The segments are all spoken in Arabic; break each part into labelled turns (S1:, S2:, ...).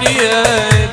S1: اليمن.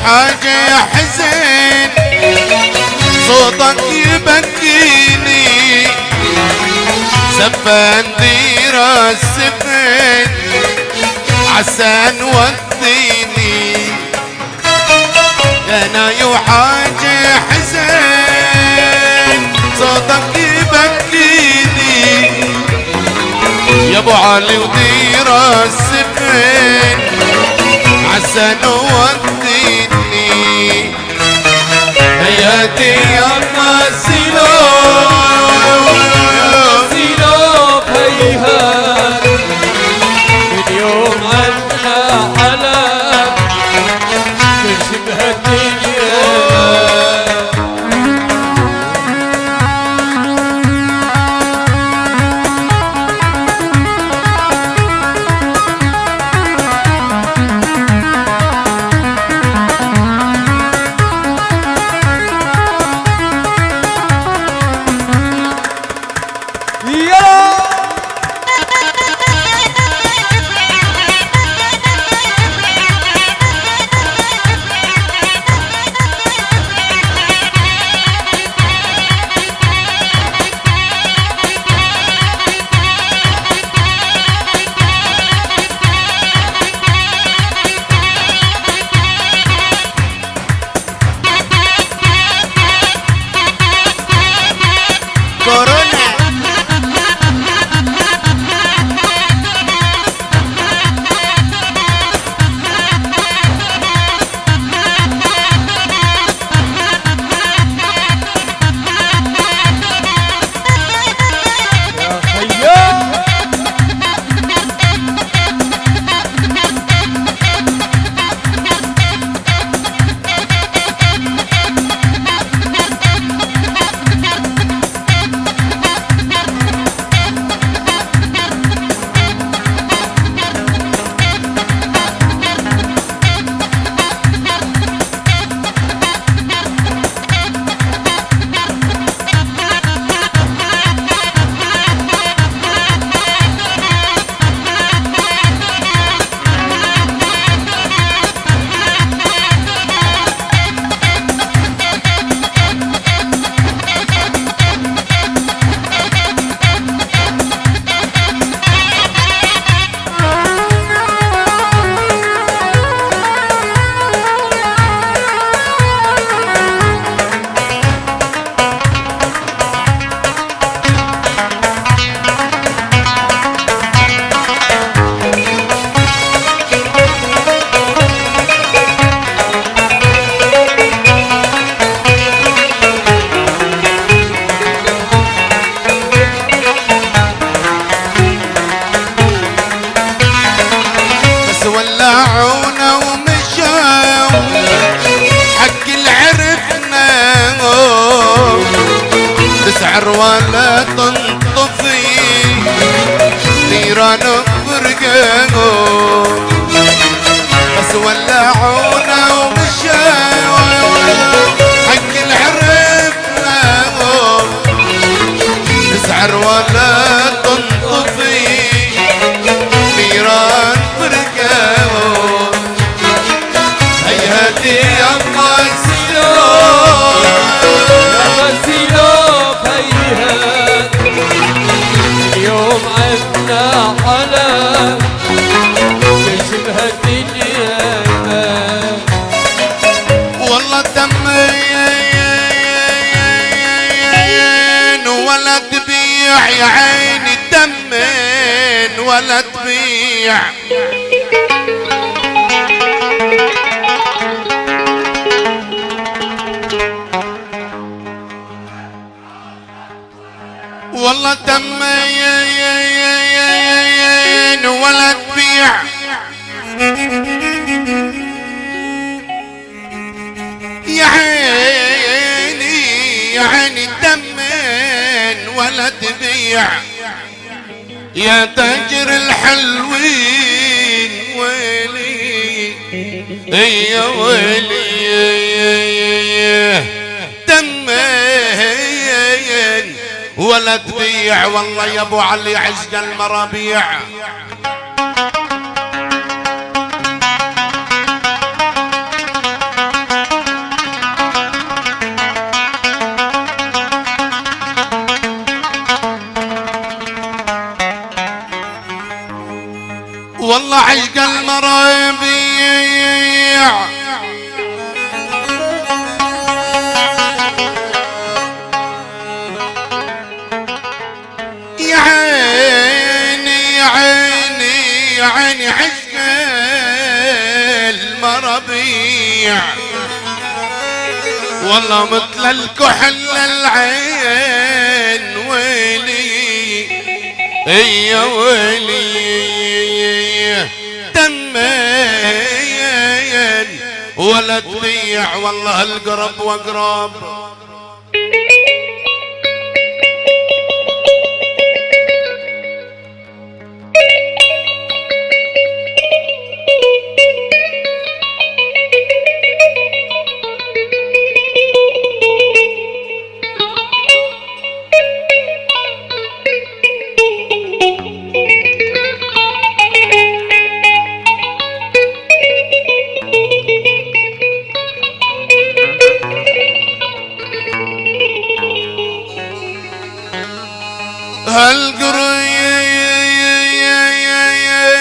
S2: حاجة حزين صوتك يبكيني سفان دير السفن عسان وديني انا حاجة حزين صوتك يبكيني يا ابو علي ودير السفن عسان وديني هياتي يما سيلوف
S1: سيلوف هيهات من يوم عنا حلب من شبه الدنيا.
S2: يا عيني تمن ولا تبيع. والله تمن ولا تبيع. يا عيني يا عيني تمن ولا تبيع. يا تاجر الحلوين ويلي يا ويلي تمن ولا تبيع. والله يا ابو علي عشق المرابيع. والله عشق المرابيع. يا عيني يا عيني يا عيني عشق المرابيع. والله مثل الكحل العين ويلي يا ويلي تمين ولا تبيع. والله القرب واقرب.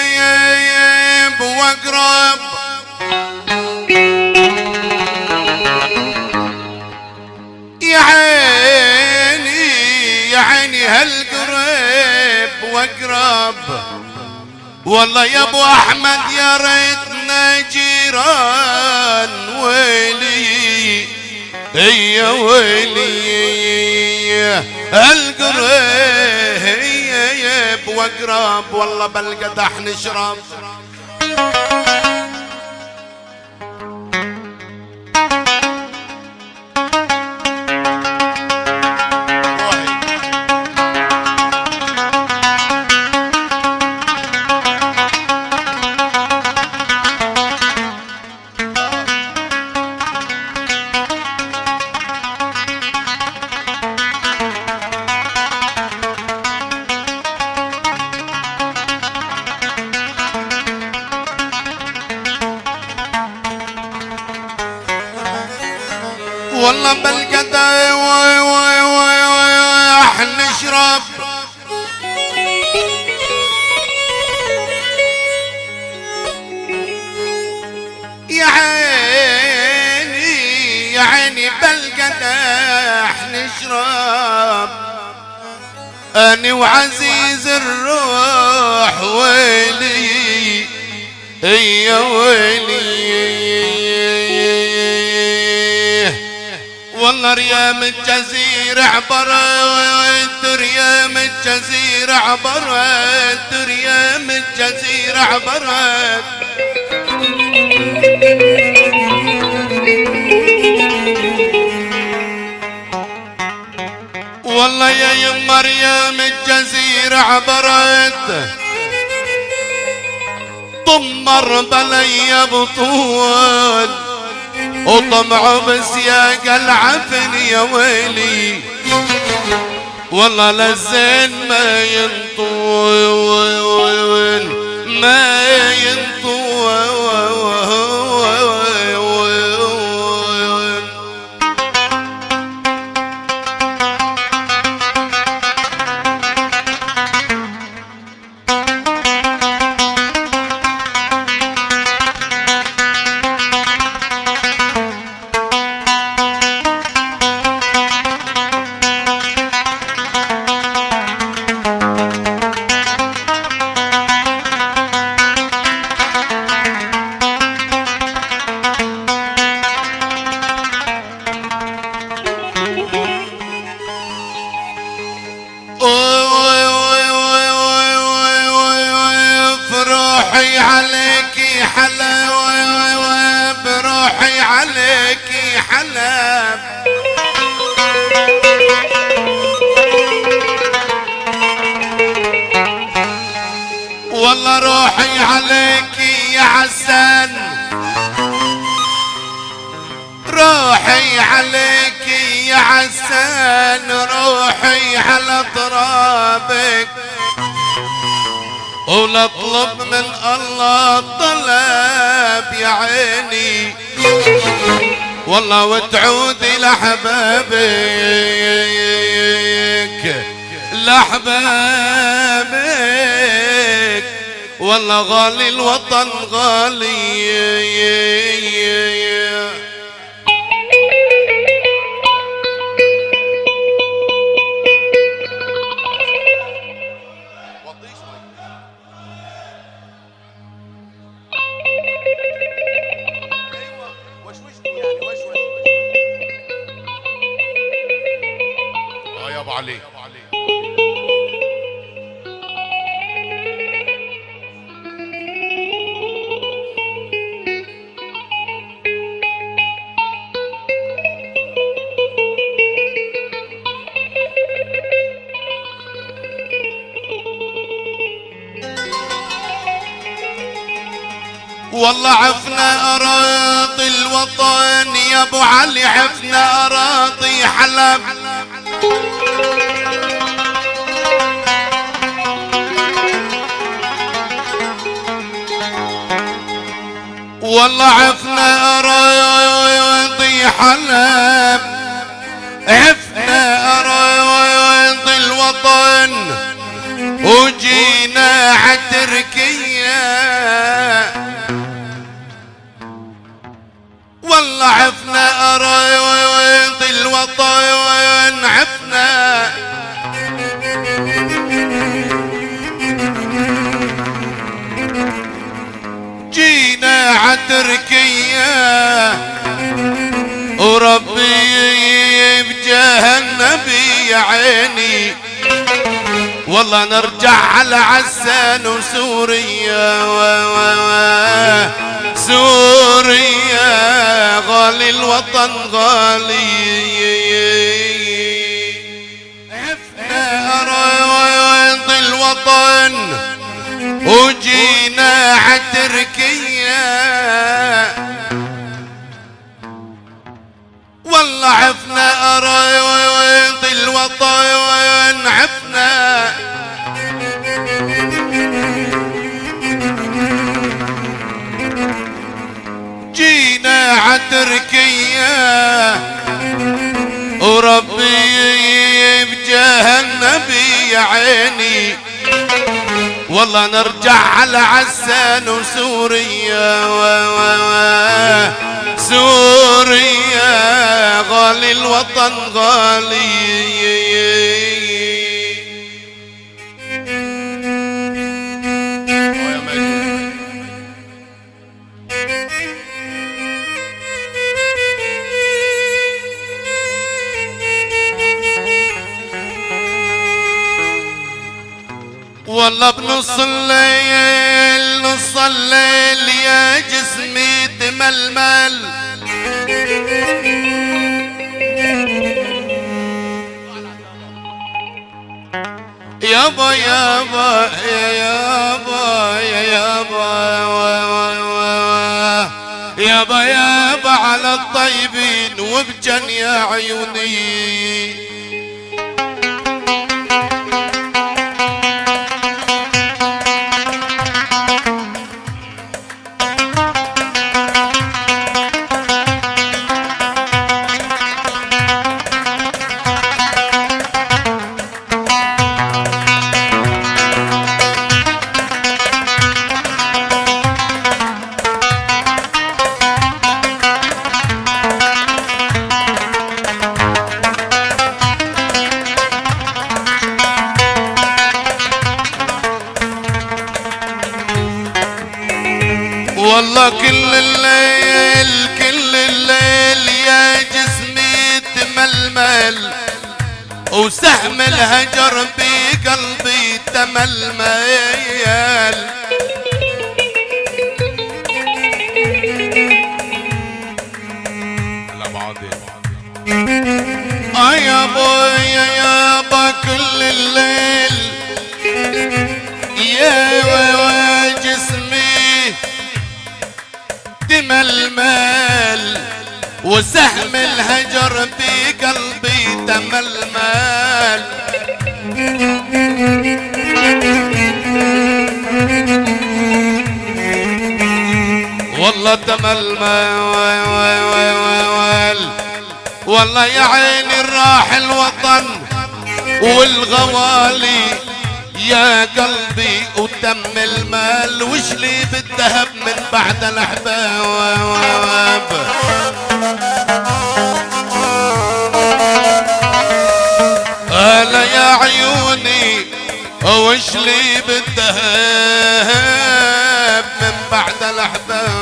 S2: هالقريب واقرب. يا عيني يا عيني هالقريب واقرب. والله يا ابو احمد يا ريتنا جيران ويلي يا ويلي القريب واقرب. والله بالقدح نشرب. والله بالقدح نشرب. يا عيني يا عيني بالقدح نشرب. اني وعزيز الروح ويلي يا ويلي. والله ريام الجزيرة عبرت ريام الجزيرة عبرت ريام الجزيرة عبرت. والله يا يما ريام الجزيرة عبرت. طمر بلي بطول وطمع بسياق العفن يا ويلي. والله للزين ما ينطول ما ينطول. عليك حلب والله روحي عليك يا حسن روحي عليك يا حسن روحي على ترابك ونطلب من الله طلب يا عيني والله وتعودي لحبابك لحبابك والله غالي الوطن غالي يا ابو علي والله عفنا أراضي الوطن يا ابو علي عفنا أراضي حلب والله عفنا أراضي حلب عفنا أراضي الوطن وجينا عتركية والله عفنا أراضي الوطن عفنا جينا عتركية وربي بجاه النبي يا عيني والله نرجع على عسان وسوريا سوريا غالي الوطن غالي عفنا أراضي الوطن وجينا عتركية والله عفنا أراضي الوطن عفنا جينا عتركية وربي بجاه النبي يا عيني والله نرجع على عسان وسوريا سوريا غالي الوطن غالي والله بنص الليل نص الليل يا جسمي تململ يابا يابا يابا يابا يابا يابا على الطيبين وبجن يا عيوني والله كل الليل يا جسمي تململ وسهم الهجر بقلبي تململ يا ابويا يابا كل الليل يا جسمي تململ وسهم الهجر في قلبي تململ والله تململ والله يا عيني راح الوطن والغوالي يا قلبي وتم المال وش لي بالذهب من بعد الاحباب انا يا عيوني وش لي بالذهب من بعد الاحباب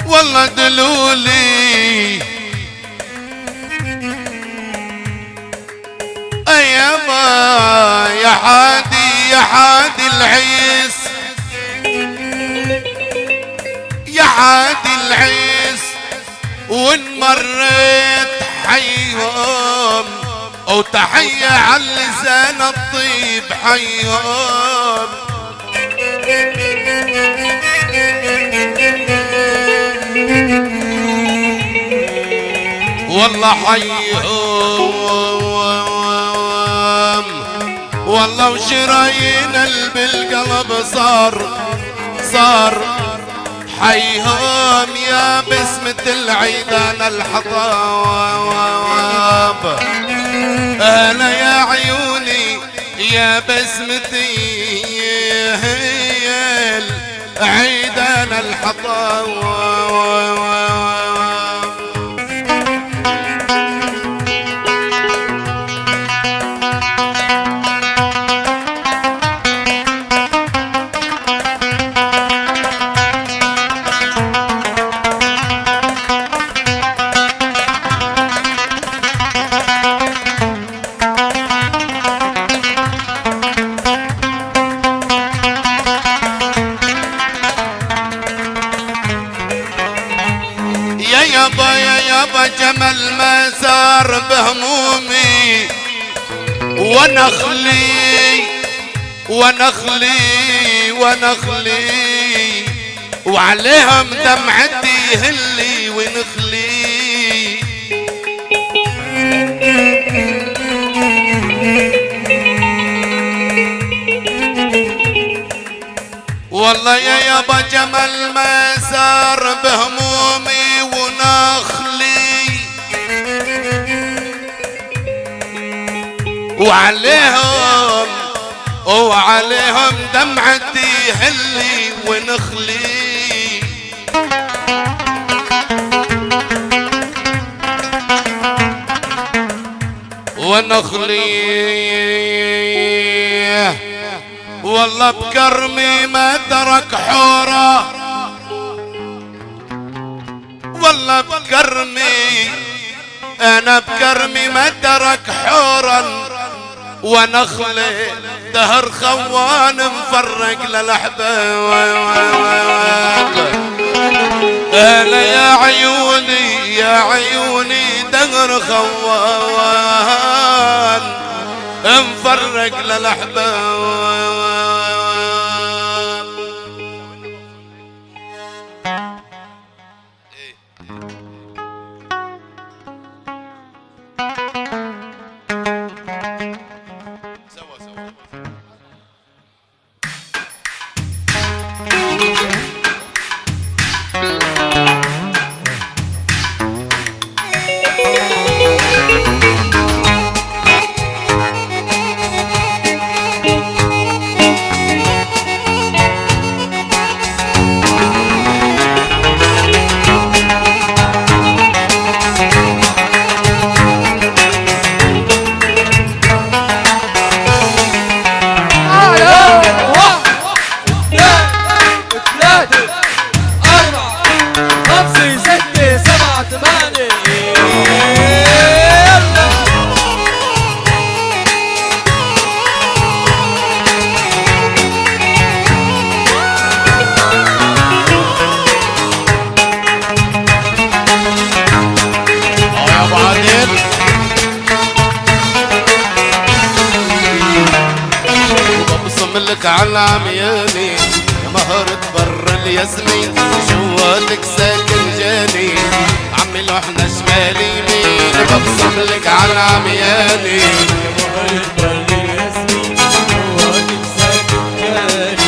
S2: والله دلولي ايما يا حادي يا حادي العيس يا حادي العيس وان مريت حيهم او تحية على اللسان الطيب حيهم والله حيهم والله وشرايين بالقلب صار حيهم يا بسمة العيدان الحطاب انا يا عيوني يا بسمتي العيدان الحطاب يا يابا جمل ما صار بهمومي ونخلي وعليهم دمعتي هلي ونخلي والله يا يابا جمل ما صار بهمومي ونخلي وعليهم دمعتي هلي ونخلي والله بكرمي ما ترك حوره والله بكرمي انا بكرمي ما ترك حورا ونخلي دهر خوان مفرق للاحباب انا يا عيوني دهر خوان مفرق للأحباب. على عمياني مهرة بر الياسمين جواتك ساكن جاني عمي لوحنا شمال يمين ببصم لك على عمياني مهرة بر الياسمين جواتك ساكن جاني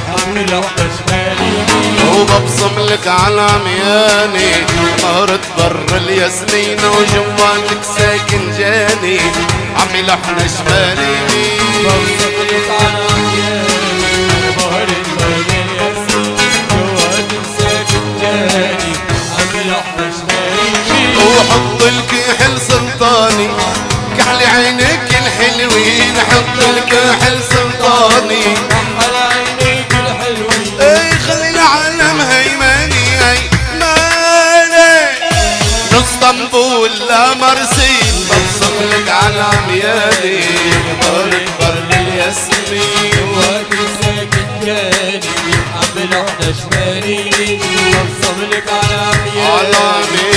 S2: عمي لوحنا شمال يمين وببصم لك على عمياني مهرة بر الياسمين وجواتك ساكن جاني عمي لوحنا شمال يمين ببصم لك على عمياني وحط الكحل سلطاني كحل عينك الحلوين حط الكحل سلطاني كحل عينك الحلوين اي خلي العالم هيماني هيماني نسطنبول لا مرسين ببصم لك على عمياني بارك بر الياسمين واكل ساكت جاني عم لوحدة شمالي ببصم لك على عمياني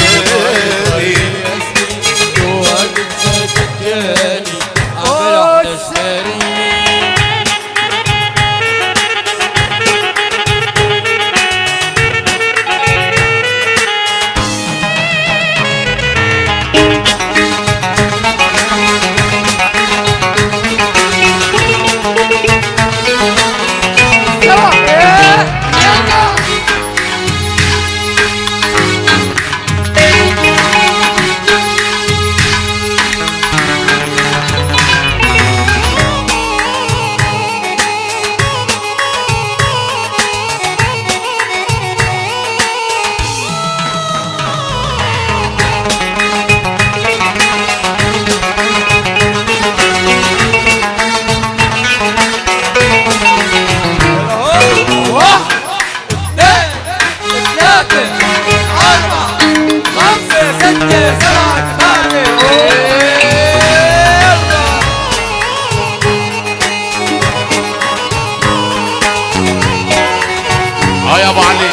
S2: يا ابو علي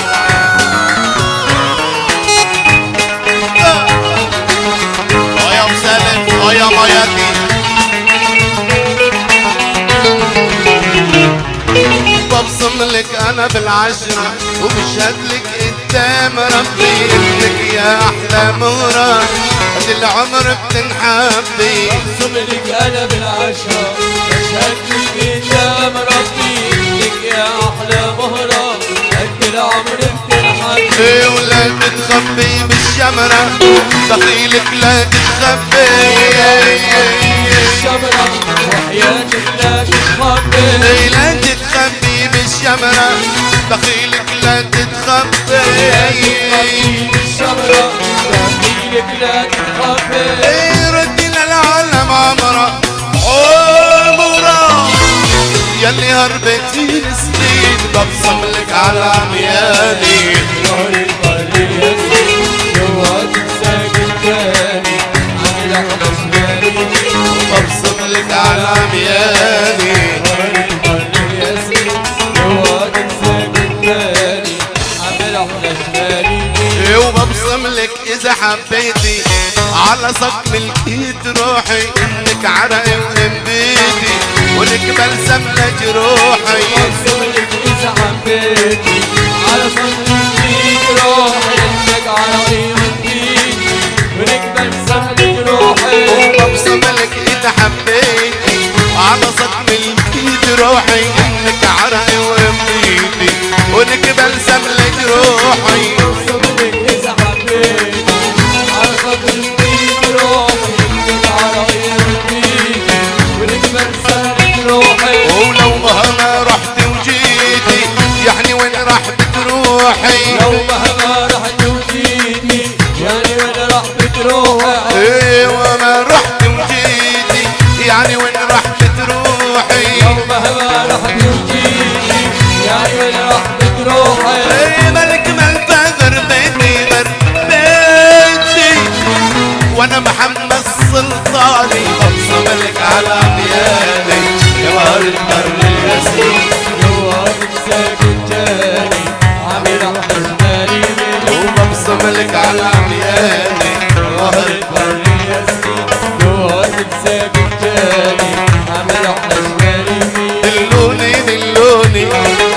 S2: يا ابو سالم يا مياتي ببصم لك انا بالعشرة وبشهد لك قدام ربي ابنك يا احلى مهرة قد العمر بتنحبي ببصم لك انا بالعشرة بشهد لك قدام ربي ابنك يا احلى مهرة العمر بتنحبي ولا تتخبي بالشمرة دخيلك لا تتخبي بالشمرة وحياتك لا تتخبي لا تتخبي بالشمرة دخيلك لا تتخبي بالشمرة دخيلك لا تتخبي ردي للعالم عمرة عمرة يلي هربتي سنين ببصم لك على عمياني نهر بر الياسمين جواتك ساكن جاني عمي لوحدة شمالي ببصم لك على عمياني نهر بر الياسمين جواتك ساكن جاني عمي لوحدة شمالي وببصم لك اذا حبيتي على صك ملكيت روحي انك عرقي وانبيتي بلسم لجروحي
S1: وصولك إذا حبيتي على صدري روحي انك على قيمتي ولك بلسم لجروحي
S2: وببصم لك إذا حبيتي على صدم الإيد روحي إنك عرقي وميتي ولك بلسم لجروحي
S1: وصولك إذا حبيتي على صدري روحي انك على قيمتي ولك بلسم لجروحي
S2: ولو مهما رحت وجيتي يعني وين راح بتروحي
S1: لو مهما رحت وجيتي يعني وين راح بتروحي
S2: ايه وما رحت وجيتي يعني وين راح بتروحي
S1: لو مهما رحت وجيتي يعني وين راح بتروحي
S2: ايه ملك ملفغر بيتي بر بيتي وانا محمد سلطاني ابصم لك على عمياني جوهر البر الياسين
S1: جوارك ساكن جاني عامل حزناني مني
S2: وببصم لك على عمياني جوهر
S1: البر ياسين جوارك ساكن جاني عامل حزناني مني
S2: دلوني دلوني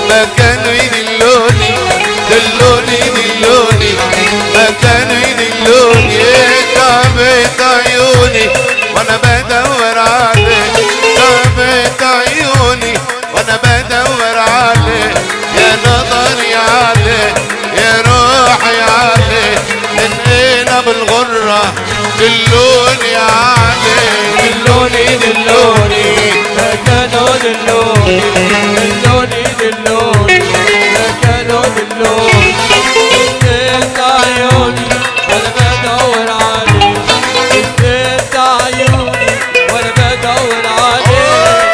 S2: ما كانوا يدلوني دلوني دلوني ما كانوا يدلوني تعبت عيوني وانا بدور عليك تعبت عيوني وانا بدور عليك يا نظري عليك يا روحي عليك من هنا بالغرة دلوني عليك
S1: دلوني دلوني ما كانوا دلوني دلوني دلوني ما كانوا دلوني انت عيوني وانا بدور عليك انت عيوني وانا بدور عليك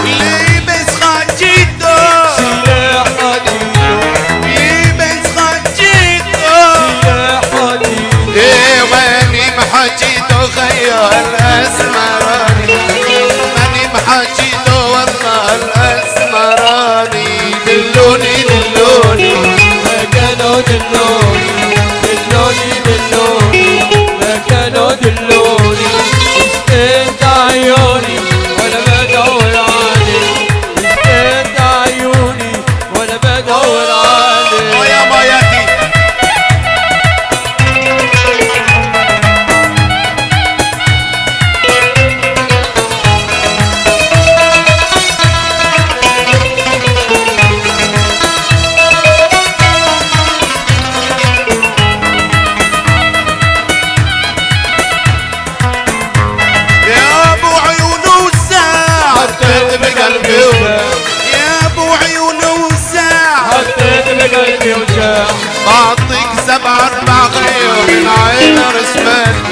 S2: لبس خاجيتو
S1: سلاح حديدو
S2: لبس خاجيتو
S1: سلاح حديدو
S2: ايه واني محاجيتو خيال اسمراني ماني محاجيتو والله الاسمراني دلوني دلوني
S1: ما كانوا دلوني دلوني دلوني ما كانوا دلوني انت عيوني وانا بدور عليك انت عيوني وانا بدور عليك
S2: يا ماياتي يا ابو عيون وساع حطيت بقلبي يا ابو عيون وساع
S1: حطيت بقلبي وجاع
S2: بعطيك 7 4 خيو من عين رسمالي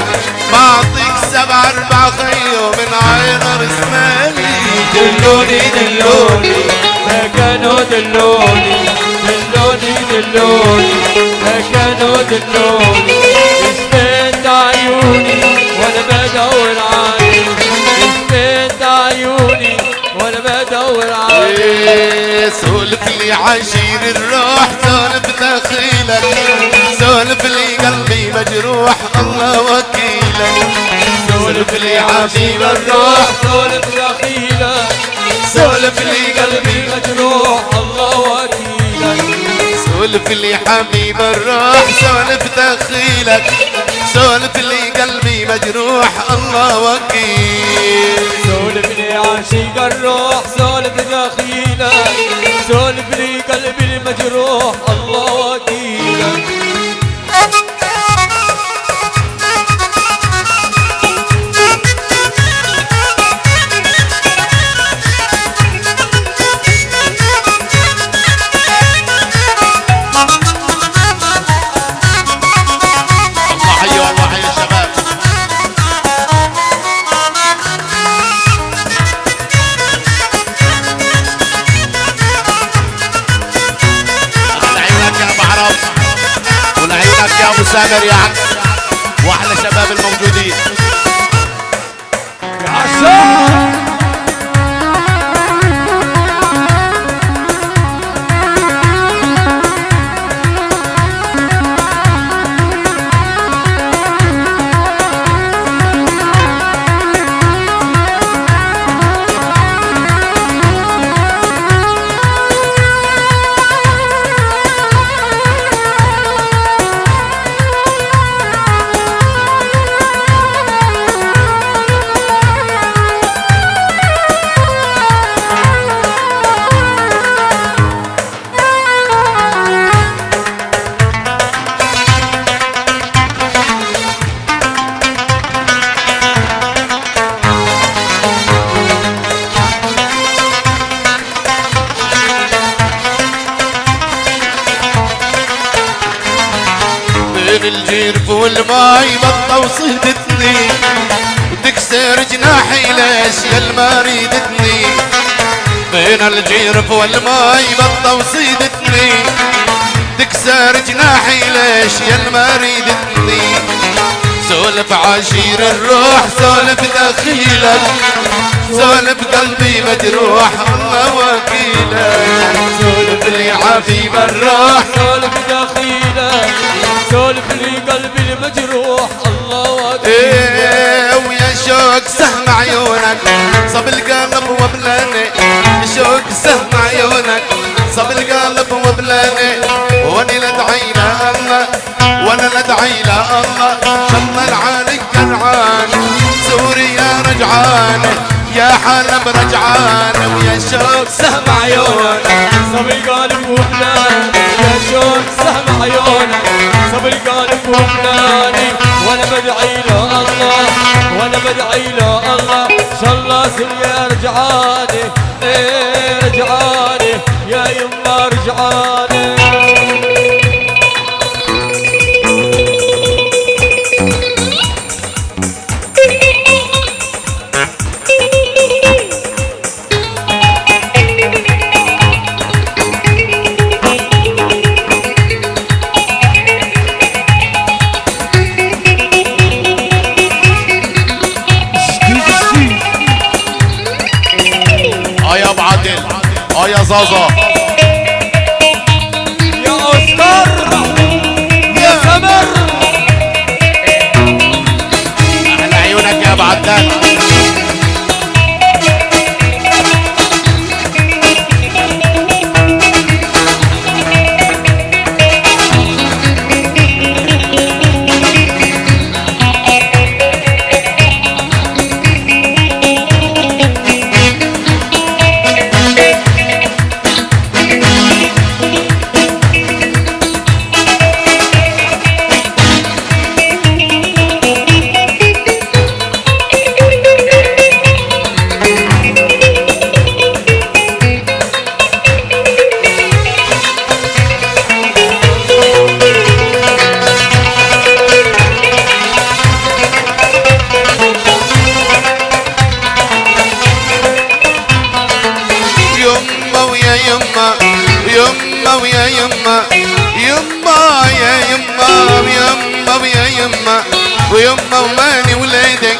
S2: بعطيك 7 4 خيو من عين رسمالي
S1: دلوني دلوني ما كانوا دلوني دلوني دلوني ما كانوا دلوني اسمنت عيوني وانا بدور عليك اسمنت عيوني وانا بدور عليك
S2: إيه، سولف لي عشير الروح سولف دخيلك سولف لي قلبي مجروح الله وكيلك سولف لي حبيب الروح
S1: سولف دخيلك
S2: سولف لي قلبي
S1: مجروح الله وكيلك
S2: سولف لي حبيب الروح سولف دخيلك سولف لي قلبي مجروح الله وكيل
S1: سولف لي عاشق الروح سولف دخيلك سولف لي قلبي المجروح الله وكيلك
S2: الله حي والله حي يا شباب لعيونك يا ابو عرب ولعيونك يا ابو سامر يا عم واحلى شباب الموجودين
S1: عشان
S2: والماي بطة وصيدتني وتكسر جناحي ليش يا ما ريدتني بين الجيرف والماي بطة وصيدتني تكسر جناحي ليش يا ما ريدتني سولف عشير الروح سولف دخيلك سولف قلبي مجروح الله وكيلك سولف لي حبيب الروح
S1: سولف دخيلك سولف لي قلبي المجروح الله وكيلك
S2: ويا شوق سهم عيونك صب القلب وبلاني شوق سهم عيونك صب القلب وبلاني وانا ندعي الله وانا ندعي الله شط العالي كرعان سوريا رجعان يا حلب رجعان ويا شوق سهم عيونك
S1: صب القلب وبلاني يا شوق سهم عيونك صب القلب وبلاني وانا بدعي له الله وانا بدعي له الله شاء الله سوريا رجعاني رجعاني يا يما رجعاني
S2: يا ابو عادل يا زازا
S1: يا أسكر يا سمر
S2: على عيونك يا ابو عدال يما ويا يما يما يا يما ويما ويا يما ويما وماني وليدك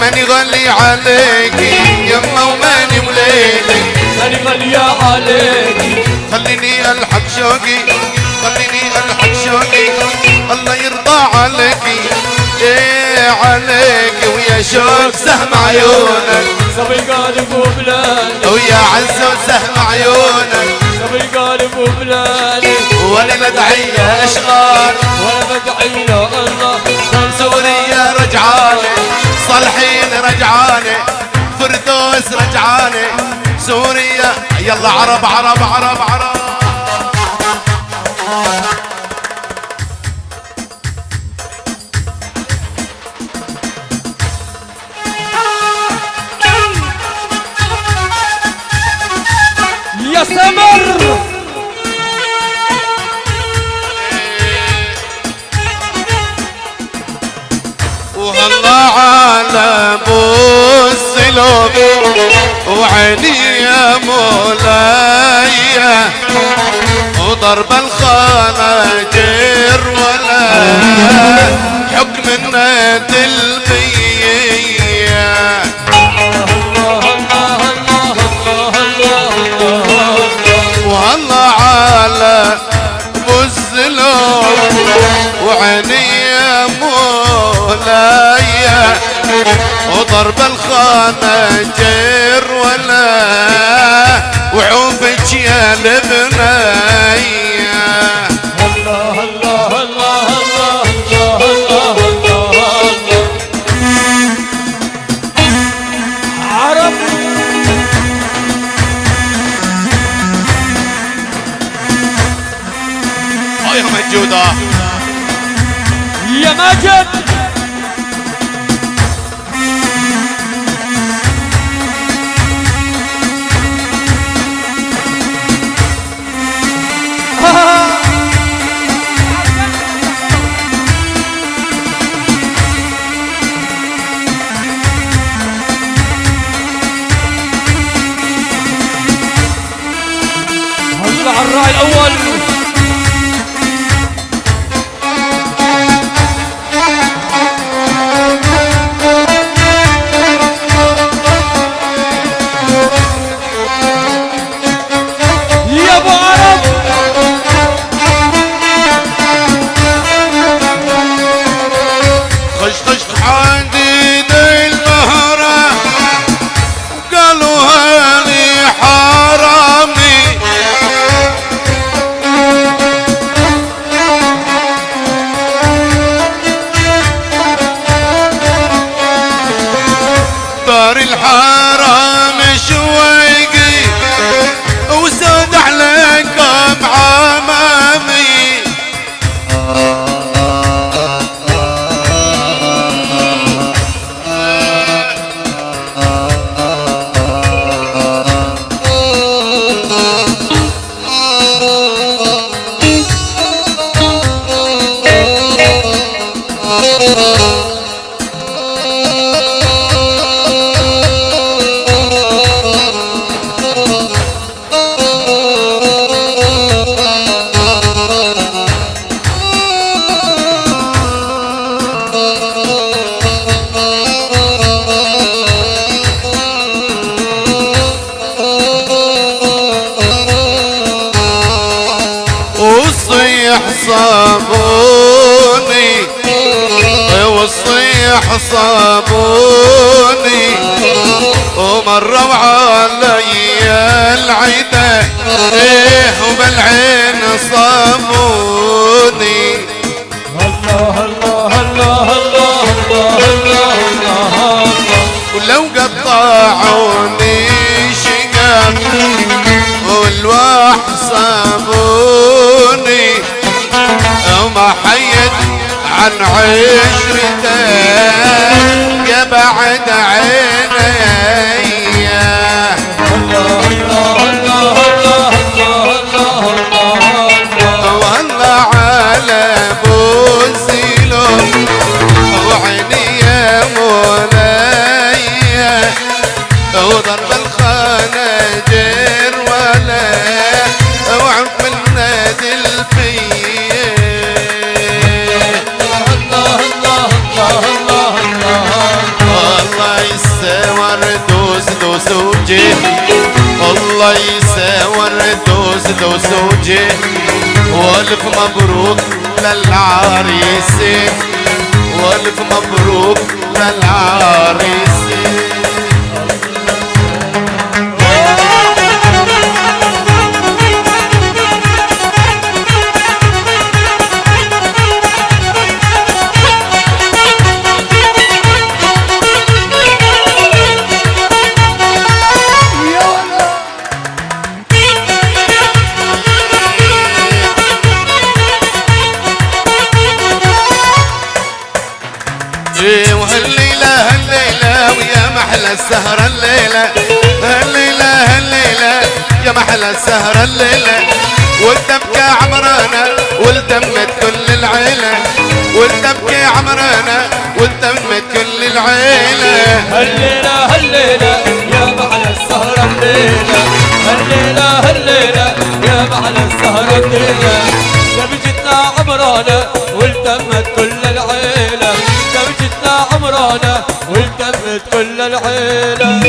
S2: ماني غالي عليكي يما وماني وليدك
S1: ماني غالية عليكي
S2: خليني الحق شوقي خليني الحق شوقي الله يرضى عليكي ايه عليكي ويا شوق سهم عيونك
S1: صب القلب وبلاني
S2: ويا عزة وسهم عيونك
S1: صب القلب وبلاني
S2: وانا بدعي يا اشغال
S1: وانا بدعي له الله
S2: سوريا رجعاني صالحين رجعاني فردوس رجعاني سوريا يلا عرب عرب عرب عرب
S1: يا سمر
S2: وهالله على السلوك وعيني يا مولاي وضرب الخناجر ولا حكم الناد المية والله على السلوك وعيني يا مولاي وضرب الخناجر ولا وعوفك يا البناية
S1: الله الله الله الله الله الله عرب
S2: يا مجودة
S1: يا ماجد الراعي الأول. يا ابو عرب
S2: خش حديد المهرة قالوا هاني حرامي دار الحرام شويقي وسود عليكم عمامي وصيح صابوني وصيح صابوني ومروا علي العدا ايه وبالعين صابوني.
S1: الله الله الله الله الله الله الله.
S2: ولو قطعوني شقاق والواح صابوني وما حيت عن عشرته يا بعد عيني.
S1: الله الله الله الله الله الله.
S2: والله على بوزيلو وعيني يا مولاي وضرب الخناجر ولا وعم النادي الفيه.
S1: الله الله الله الله الله.
S2: الله يساور دوس دوس وجه الله يساور دوس دوس وجه والف مبروك للعريسين والف مبروك للعريسين. وهالليلة هالليلة ويا محلى السهرة الليلة هالليلة هالليلة يا محلى السهرة الليلة والدبكة عمرانة والدمت كل العيلة والدبكة عمرانة والدمت كل العيلة.
S1: هالليلة هالليلة يا محلى السهرة الليلة هالليلة هالليلة يا محلى السهرة الليلة. دبجتنا عمرانة والتمت كل العيلة دبجتنا عمرانة والتمت كل العيلة.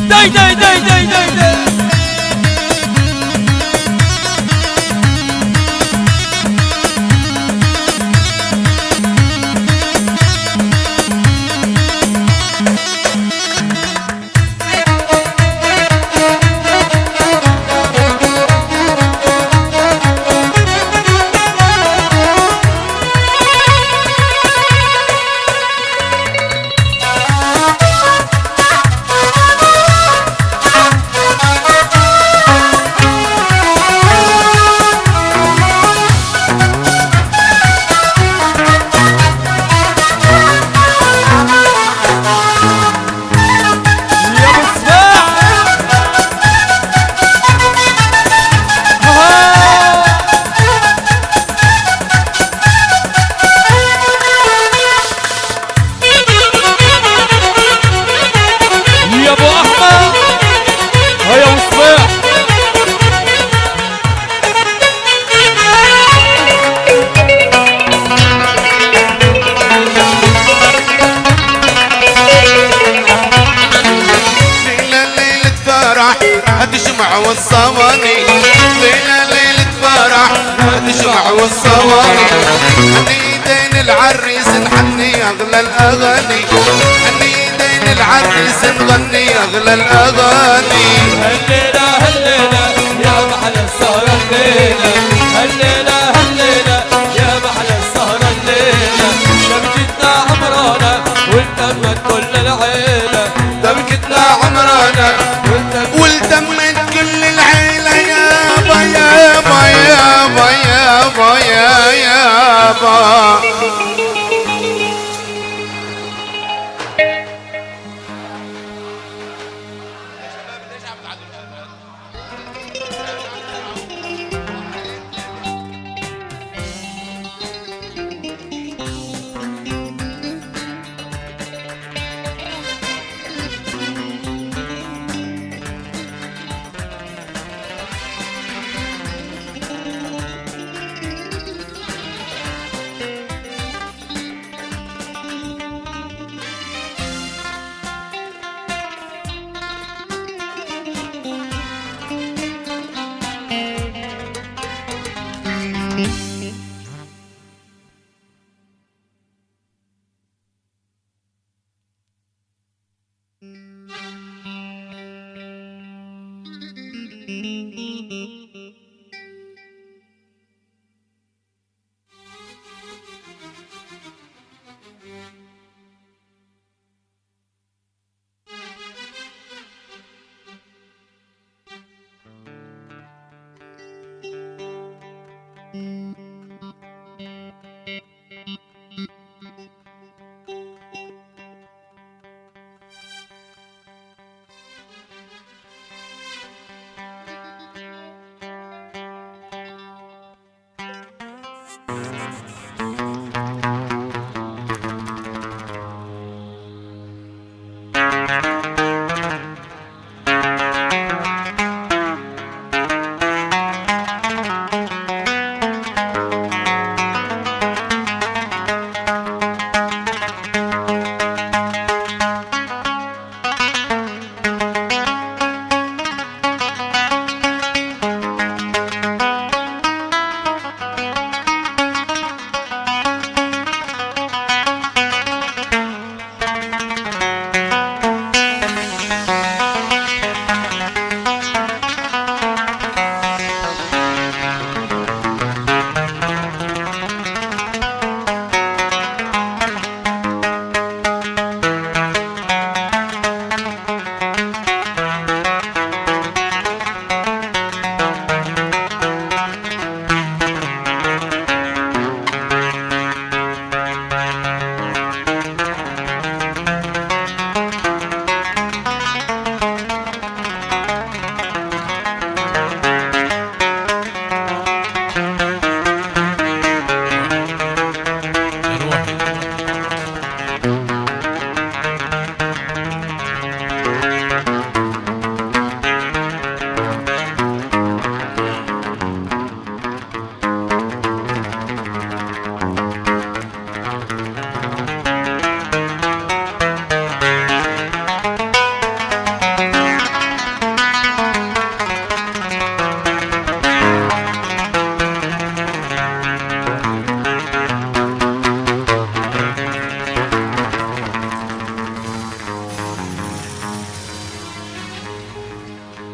S1: داي داي داي داي داي داي.
S2: تشمع والصواني ليلة ليلة فرح تشمع والصواني حنيدين العريس نحني اغلى الاغاني حنيدين العريس نغني اغلى الاغاني
S1: هالليلة هالليلة يا محلى السهرة الليلة هالليلة هالليلة يا محلى السهرة الليلة دبكتنا عمرانا والتمت كل العيلة دبكتنا عمرانا
S2: والتمت كل العيلة يابا يابا يابا يابا يا يابا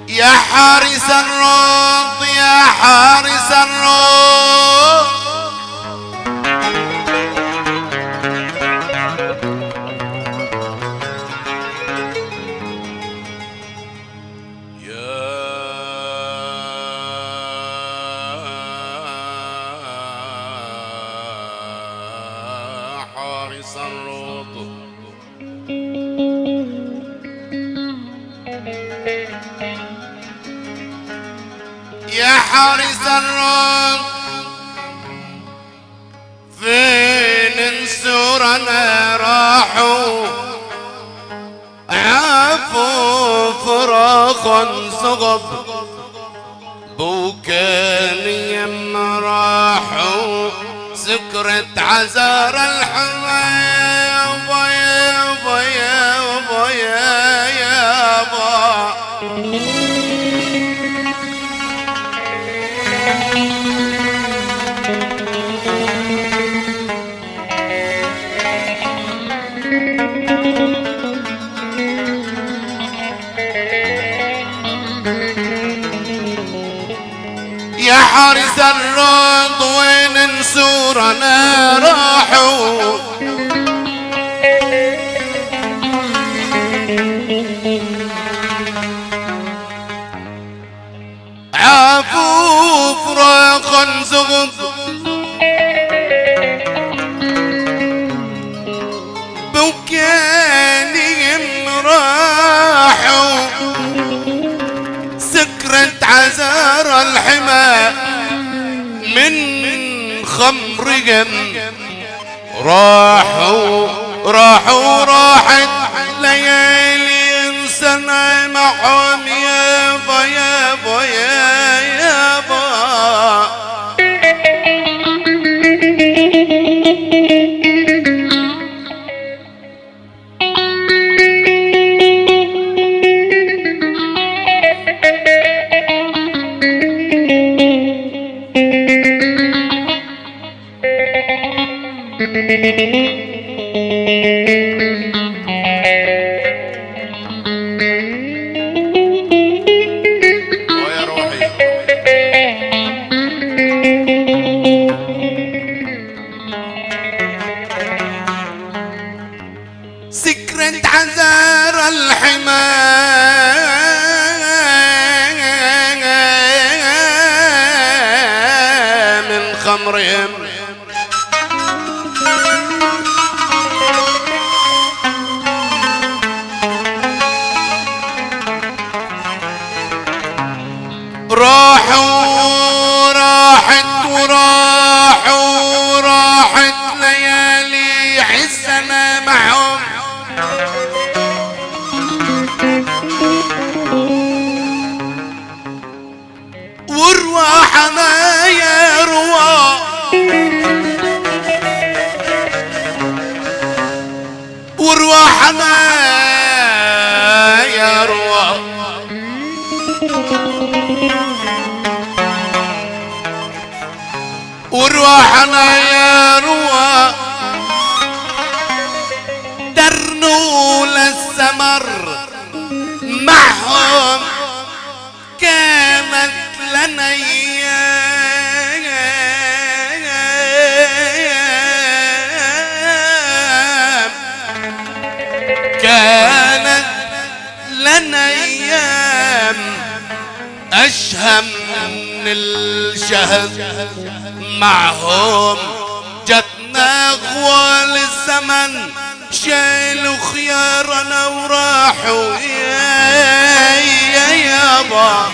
S2: يا حارس الروض يا حارس الروض يا حارس الروض يا حارس الروض فين نسورنا راحوا عافوا فراخا صغب بوكان يم راحوا سكرت عزار الحمام يابا يابا يابا يابا يا حارس الروض وين نسورنا راحوا عفوف راق زغب بوكانهم راحوا سكرت عزار الحمى من خمرهم راحت ليالي سنة معهم يابا يابا يابا ويا روحي سكرت عذار الحمى من خمرهم راحت ليالي عزنا معهم وارواحنا يا رواح وارواحنا يا رواح وارواحنا يا رواح درنوا للسمر معهم كانت لنا ايام كانت لنا ايام اشهم من الشهر معهم جتنا غوال الزمن شالوا خيارنا وراحوا يا يابا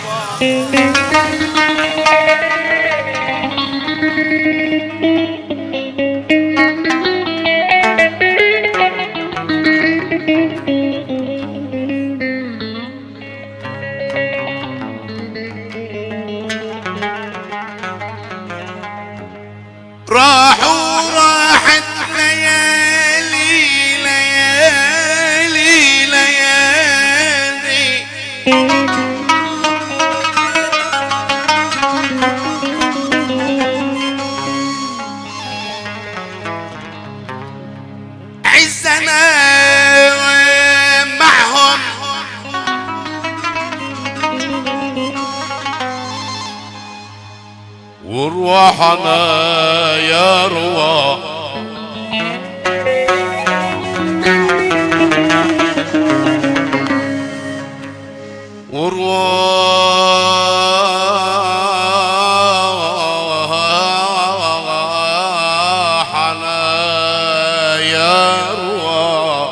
S2: راحت ليالي ليالي ليالي عزنا معهم وارواحنا يا رواح وارواحنا يا رواح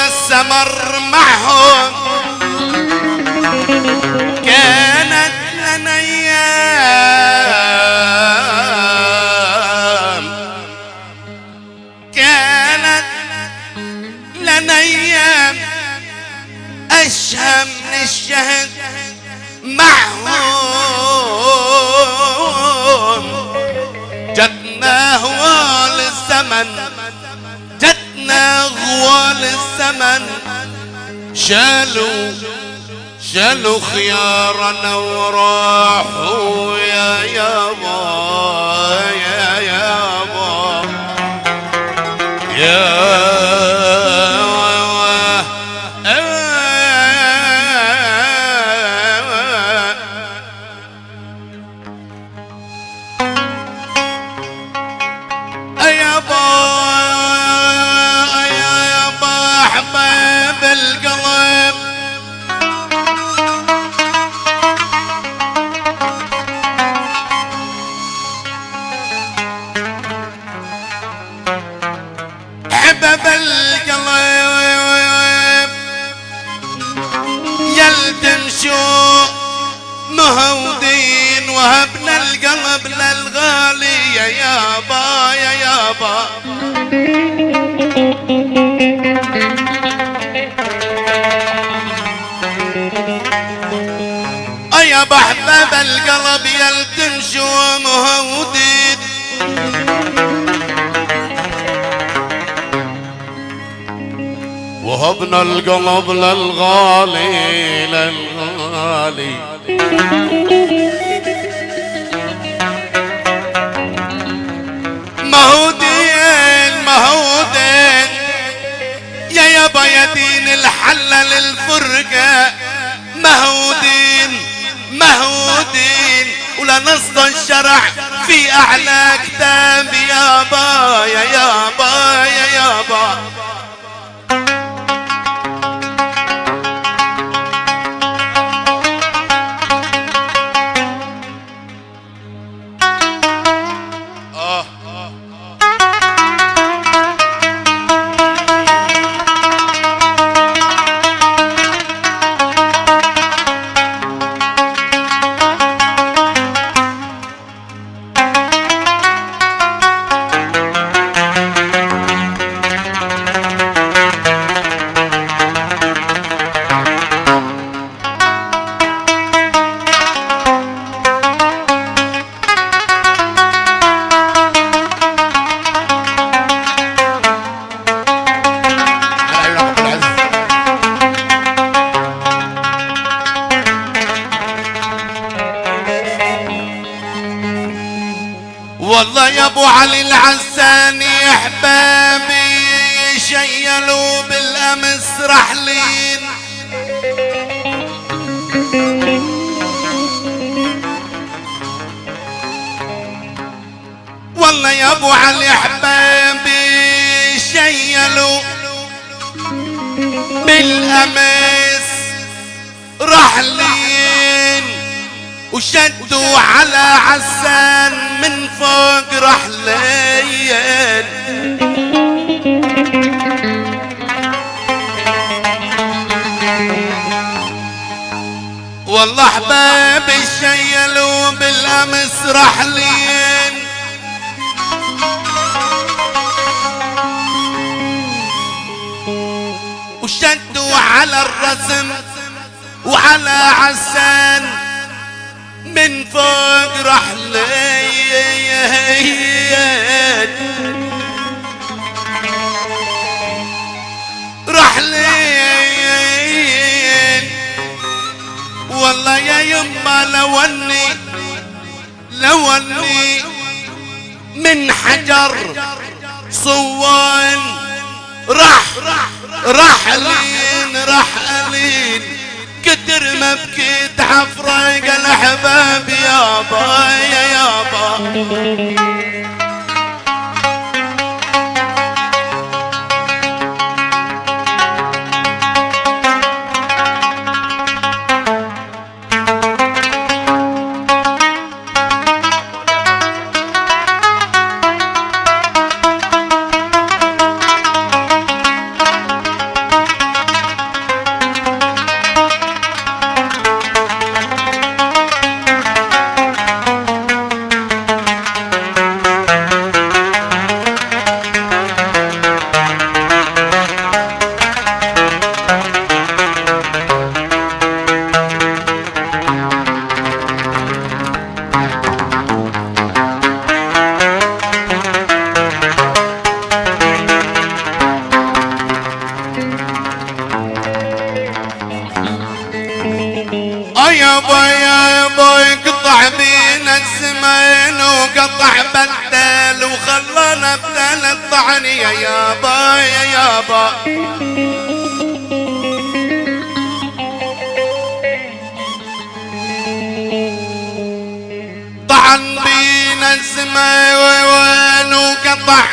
S2: السمر معهم كانت لنا ايام كانت لنا ايام اشهم من الشهد معهم جتنا هوال الزمن جتنا غوال الزمن شالوا خيارنا وراحوا يا يابا القلب للغالي يا يابا يا يابا. يا بحباب القلب يلتنشو مهودين وهبنا القلب للغالي للغالي. مهودين مهودين يا يابا يا دين الحلة للفرقة. مهودين مهودين ولا نص الشرع في اعلى كتاب يابا يا يابا يا يابا. والله يا ابو علي العساني احبابي شيلوا بالامس رحلين. والله يا ابو علي احبابي شيلوا بالامس رحلين وشدوا على عسان من فوق رحلين. والله احبابي شيلوا بالامس رحلين وشدوا على الرسم وعلى عسان من فوق رحلين. والله يا يما لوني من حجر صوان رحلين كتر ما بكيت حفرق الاحباب يابا يا يابا. يابا يقطع بينا الزمان وقطع بدل وخلانا بدل الطعن يا يابا يا يابا. طعن بينا الزمان وقطع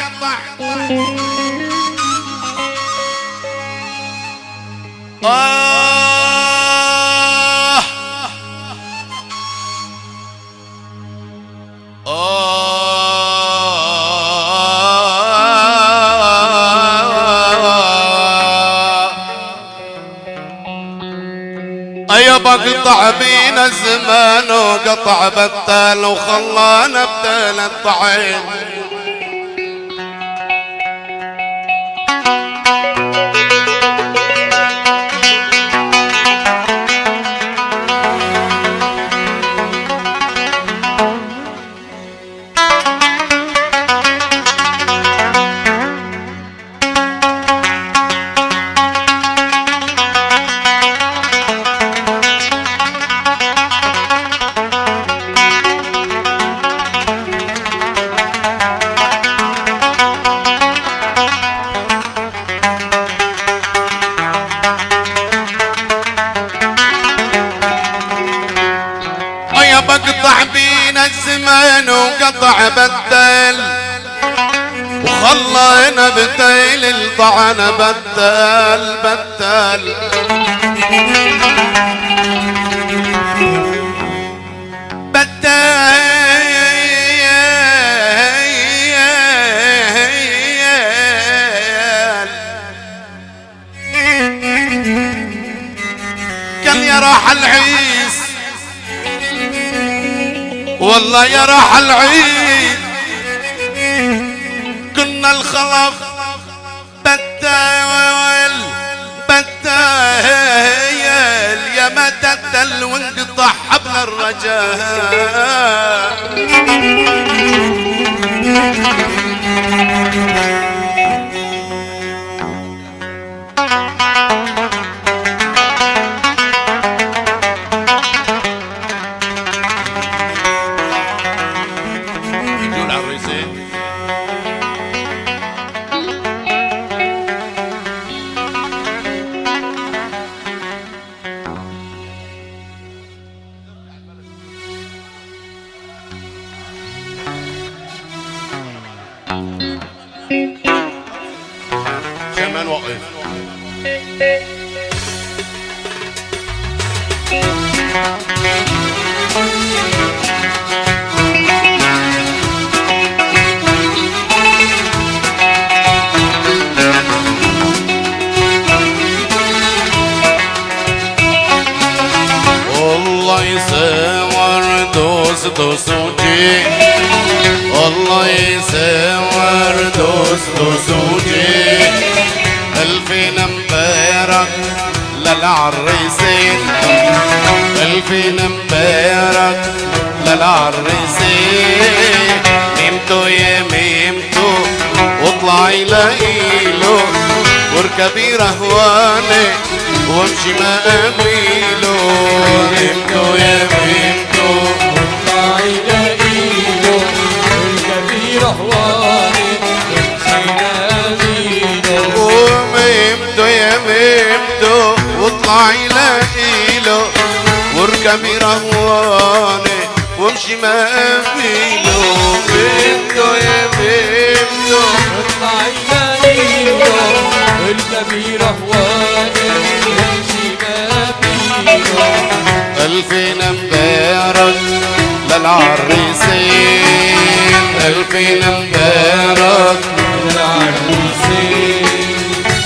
S2: يابا قطع بينا الزمان وقطع بتال وخلانا بدال الطعين. بقطع بينا الزمان وقطع بدل وخلينا بتيل الطعن بدل بدل. كان يا راح العيس والله يا راح العيد كنا الخلف بتال بتال يا ما تدل وانقطع حبل الرجاء. كمان وقف والله يسور دوس دوس وجي والله يسور دوس دوس وجي. ألفين مبارك للعريسين ألفين مبارك للعريسين. ميمتو يا ميمتو واطلعي لقيلو واركبي رهواني وامشي ما قبيله. ميمتو يا ميمتو
S1: واطلعي لقيلو واركبي رهواني وامشي ما قبيله.
S2: وميمتو يا ميمتو واطلعي لقيلو واركبي رهواني وامشي ما قبيله. ميمتو يا ميمتو
S1: واطلعي لقيلو واركبي رهواني وامشي ما قبيله.
S2: ألفين مبارك للعريسين ألفين مبارك
S1: للعريسين.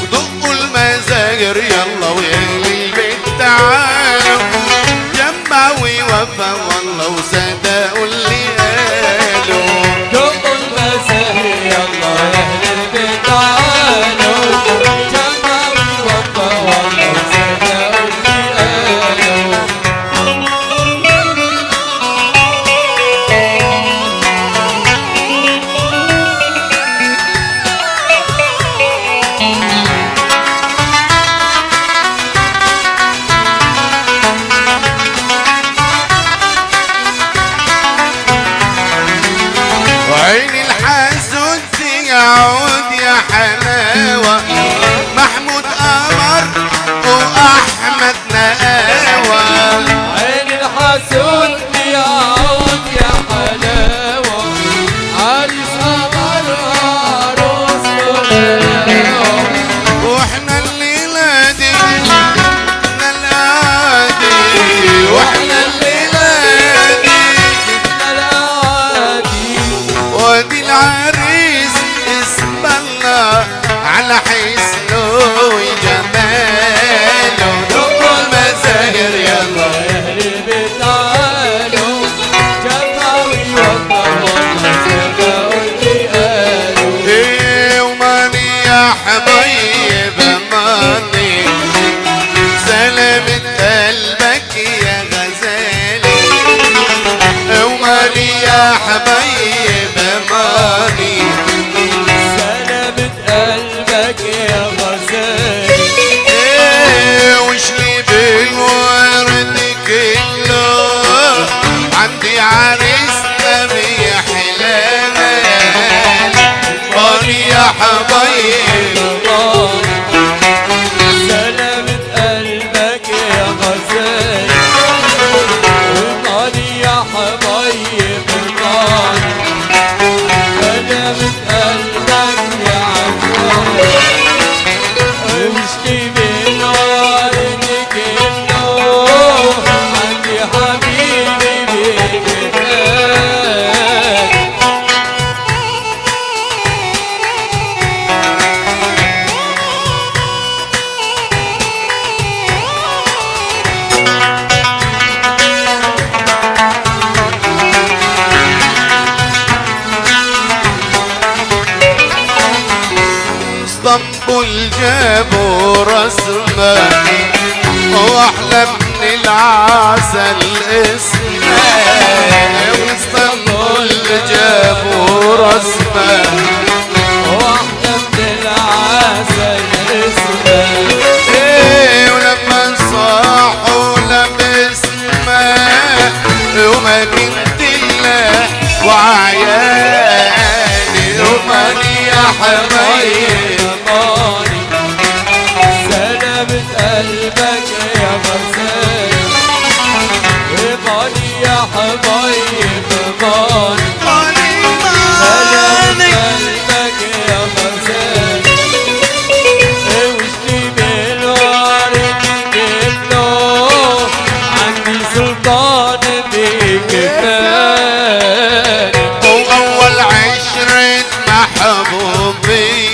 S2: ودقوا المزاجر يلا ويا البيت تعالوا جمعوا وفا والله وصدقوا اللي قالوا.
S1: دقوا المزاهر يلا يا اهل البيت تعالوا جمعوا وفا والله وصدقوا اللي قالوا.
S2: وعيني الحسود يعود يا حلاوة محمود قمر وأحمد نقاوة.
S1: عين الحسود بيعود يا حلاوة عريس قمر عروس حلاوة.
S2: واحنا الليلة دي احنا العادي واحنا الليلة دي
S1: جبنا العادي
S2: وادي العريس اسم يا حبيب ماني
S1: سلامة قلبك يا غزال
S2: وش لي بالورد كله عندي عريسنا بحلال ماني يا حبيب
S1: سلامة قلبك يا غزال وطالي يا حبايب الغالي سلامة قلبك يا غزال واشكي من وردك النور عندي حبيبي بجمال
S2: اسطنبول جابوا رسمه واحلى من العسل اسمه اسطنبول جابوا رسمه
S1: واحدة من العسل اسمها
S2: ولما صاحوا لبسمه ومدينة الله وعيالي وماني يا حبايب
S1: ماني سلامة قلبك يا غزال ماني يا حبايب ماني سلامة قلبك يا غزال وشتي بالورد كله عندي سلطان بكفاية
S2: وأول عشرة محبوب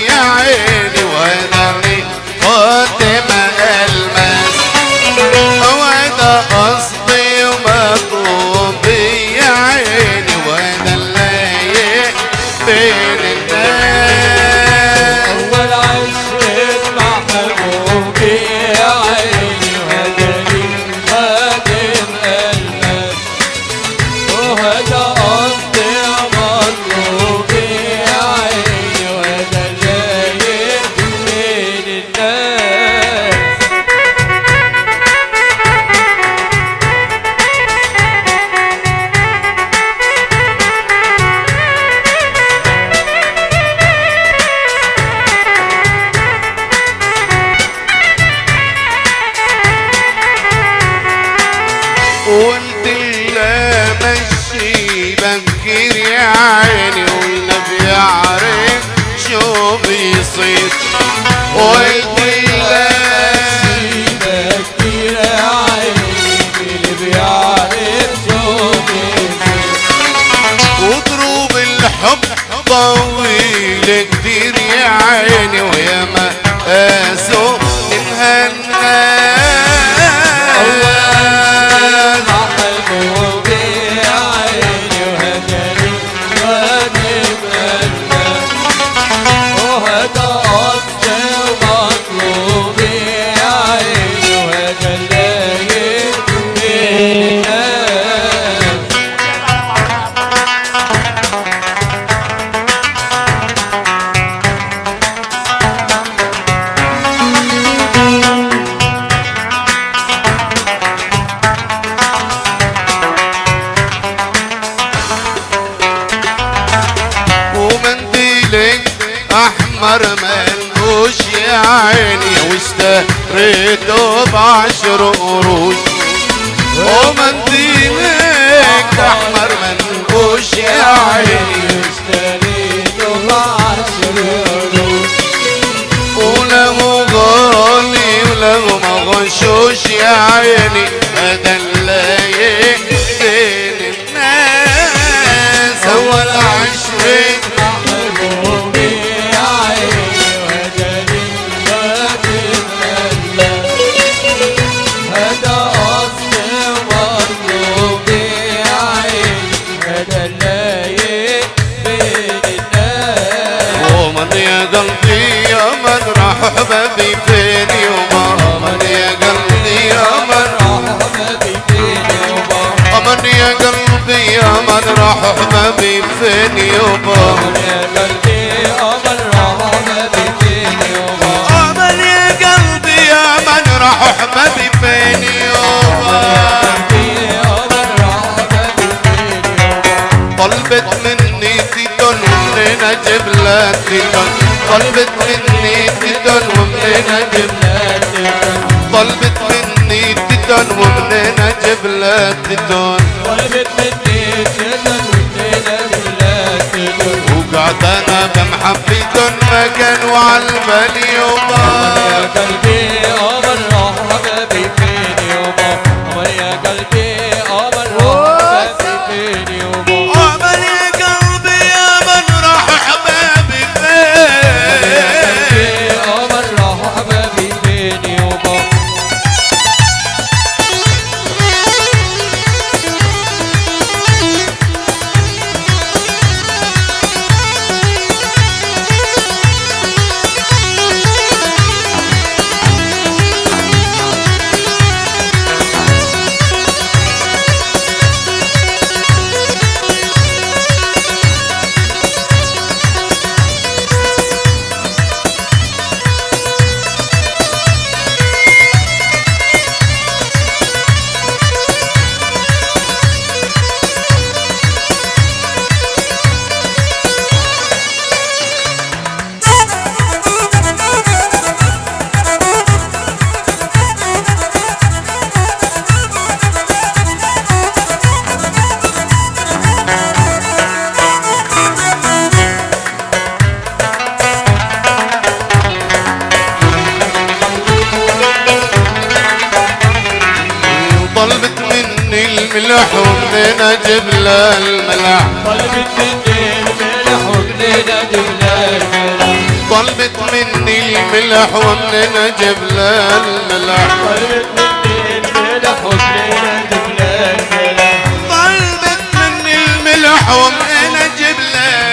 S2: يا عيني ودمي فاطمة الماس وده قصدي ومطلوب يا عيني وده اللايق بين الناس
S1: أول عشرة محبوب يا عيني وهداني خادم قلبك وهذا قصدي مطلوب يا عيني وهذا اللايق بين الناس
S2: وانت اللي مشي بكير يا عيني والنبي يعرف شو بيصير وانت اللي
S1: سيبك كتير يا عيني اللي بيعرف شو بيصير
S2: وضروب الحب طويل كتير يا عيني ويا ما قاسوا منها الناس
S1: محبوب يا عيني وهداني خادم قلبك وهذا قصدي ومطلوب يا عيني وهذا اللايق بين الناس
S2: ومنديلك احمر منقوش يا عيني واشتريته ب10 قروش ومنديلك احمر منقوش يا عيني
S1: اشتريته ب10 قروش
S2: وله غالي وله مغشوش يا عيني هذا اللايق بين الناس اول عشرة
S1: محبوب يا عيني وهداني خادم قلبك هذا قصدي ومطلوب يا عيني هذا اللايق بين الناس
S2: ومن يا قلبي يا من راح حبابي فين يوم من يا قلبي يا من
S1: حبيبي فين يوم
S2: من يا قلبي يا من راح حبابي فين يابا
S1: قمر يا قلبي قمر راح حبابي فين يابا
S2: قمر يا قلبي يا من راح حبابي فين يابا طلبت مني تدن ومنين اجيب لك تدن طلبت مني تدن ومنين اجيب لك تدن طلبت مني تدن ومنين اجيب لك تدن
S1: طلبت مني تدن ومنين اجيب لك تدن
S2: وقعد انا بمحبتن مكان وعالبال يابا
S1: يا قلبي قمر راح حبابي فين يابا قمر يا قلبي قمر راح حبابي فين يابا
S2: قمر يا قلبي يا من راح حبابي فين
S1: قمر راح حبابي فين يابا
S2: طلبت مني الملح ومنين اجيب لها الملح
S1: طلبت مني الملح ومنين اجيب لك الملح
S2: طلبت مني الملح ومنين اجيب لها الملح
S1: طلبت مني الملح ومنين اجيب لك الملح
S2: طلبت مني الملح ومنين اجيب لها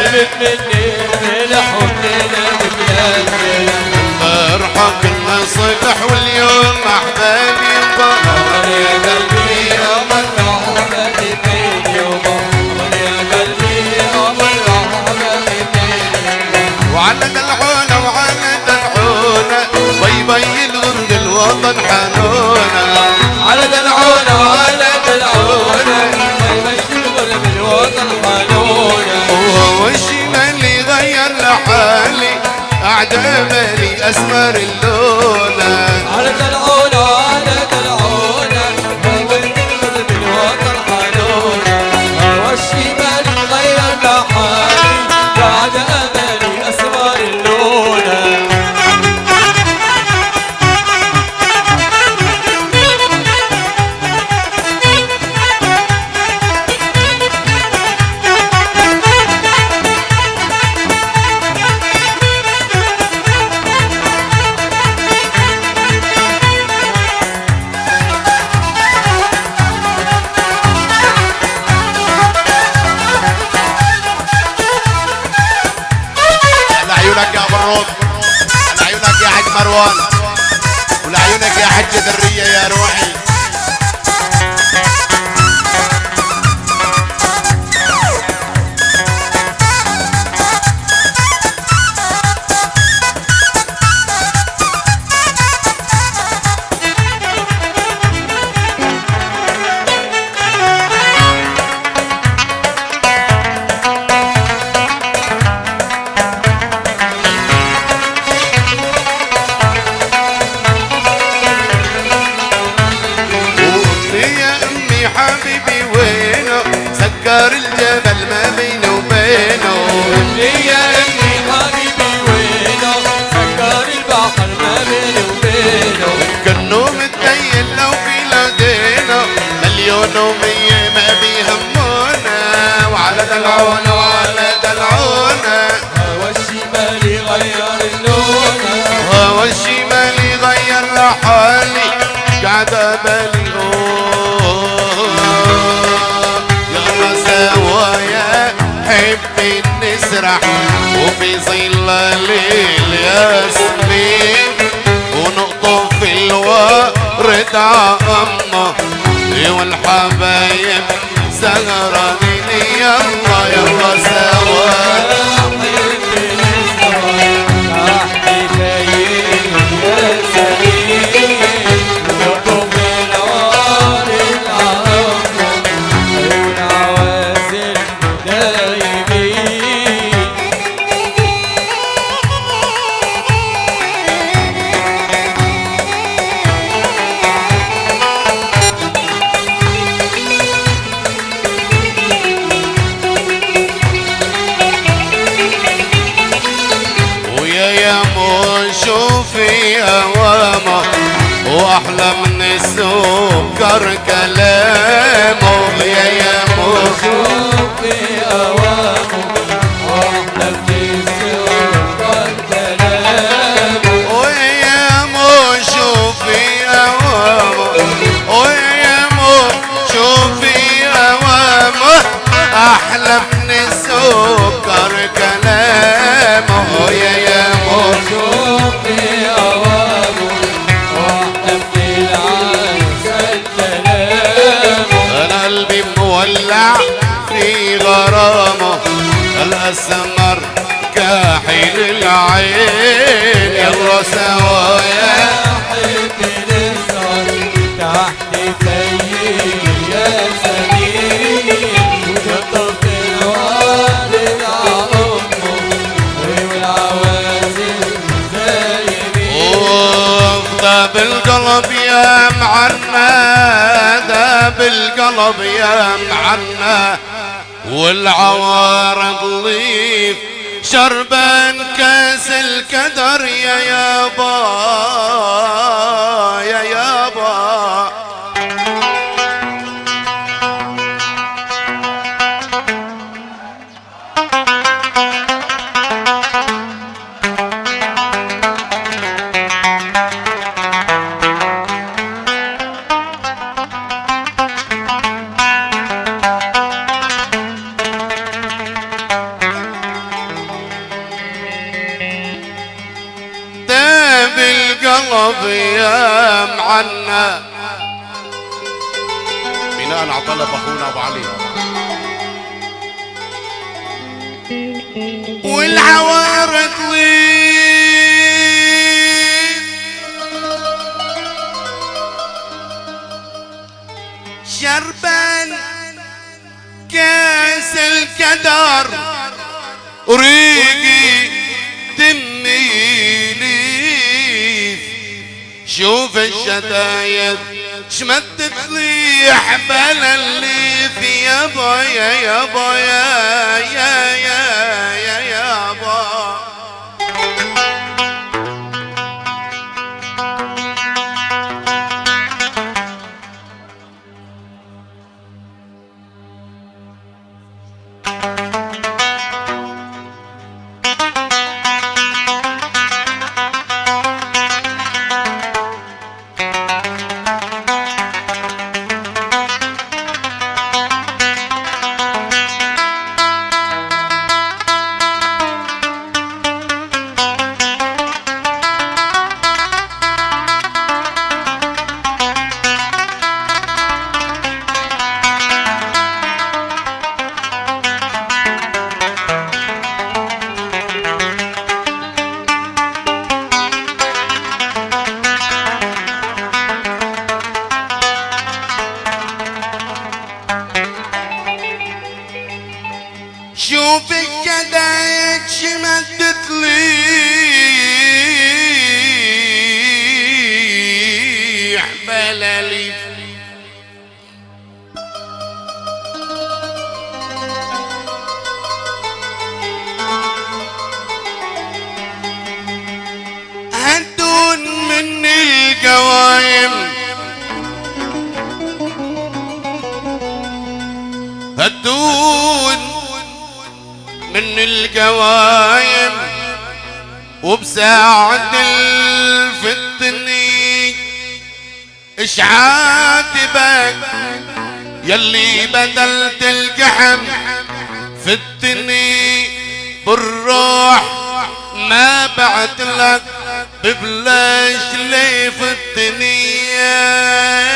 S1: طلبت مني الملح ومنين اجيب لك الملح
S2: البارحة كنا صبح واليوم احبابي
S1: قمر يا قلبي قمر راح حبابي فين يابا قمر يا قلبي قمر راح حبابي فين يابا
S2: وعلى دلعونة وعلى دلعونة بي الغرب الوطن حنونة
S1: على دلعونة وعلى دلعونة ويمشي الغرب الوطن حنونة
S2: وهو الشمال يغير لحالي قاعد امالي اسمر اللونة
S1: على دلعونة وعلى دلعونة ويمشي الغرب الوطن حنونة والشمال غير لحالي بعد أملي أسمار اللونة
S2: لعيونك يا ابو الروض لعيونك يا حاج مروان ولعيونك يا حاج ذرية يا روحي سكر الجبل ما بينه وبينه
S1: يا ابني حبيبي وينه سكر البحر ما بيني وبينه
S2: كنه متدين لو في لدينا مليون ومية ما بيهمونا وعلى دلعونا وعلى دلعونا
S1: هوا الشمال يغير اللون
S2: هوا الشمال يغير لحالي قاعد بالي حبي نسرح وفي ظلال الياسمين ونقطف الورد عامة والحبايب سهرانين يلا
S1: زايدين.
S2: ويا مو شوفي اوامه واحلى من السكر كلامه. يا مو
S1: شوفي أوامه واحلى من السكر كلامه.
S2: ويا مو شوفي اوامه ويا مو شوفي اوامه احلى من السكر كلامه. يا مو
S1: شوفي أوامه واحلى من العسل كلامه.
S2: انا قلبي مولع في غرامه الاسمر كاحل العين. يلا سوايا
S1: حيت نسهر تحت فيي يا سمين. وشطف الوالد على أمه والعوازل زايدين.
S2: اوف ذاب القلب يا معنا ذاب القلب يا معنا والعوارض ضيف شربان كاس الكدر. يا يابا يا يابا ذاب القلب يا معنا بناء على طلب اخونا ابو علي. والعوارض شربان كاس الكدر ريقي دمي ليف. شوف الشدايد شمدت لي حبال الليف. يابا يا يابا يا يابا شوف الشدايد شمدت لي حبال الليف. هدون من القوايم هدون من القوايم وبساعة الفتني اشعاتبك يلي بدلت القحم فتني بالروح ما بعت لك ببلاش ليه فتني يا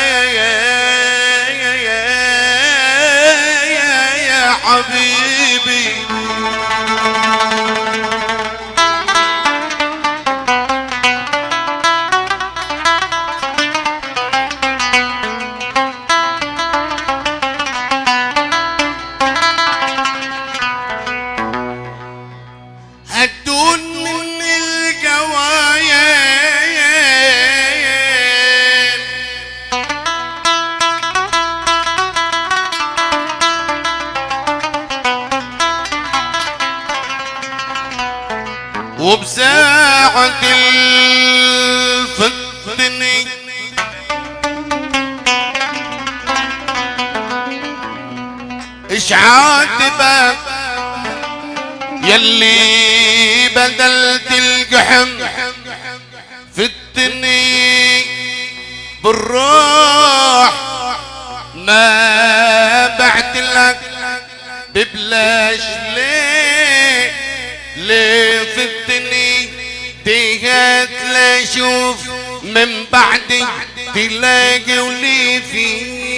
S2: حبيبي. وبساعة الفتني اش عاتبك يلي بدلت القحم فتني بالروح ما بعت لك ببلاش ليه فتني تيهات لاشوف من بعدي تلاقي ولي فيه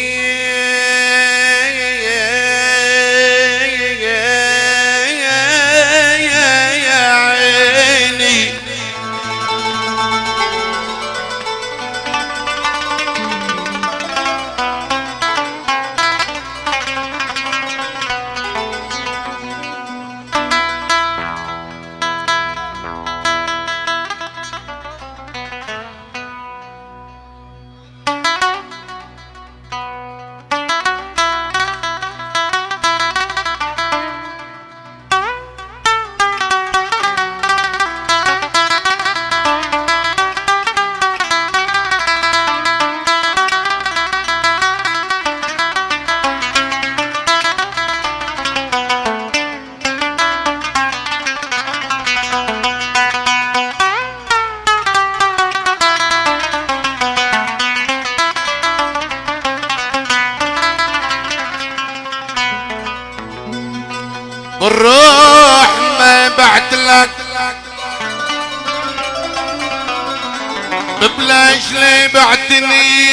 S2: بالروح ما بعت لك ببلاش ليه بعتني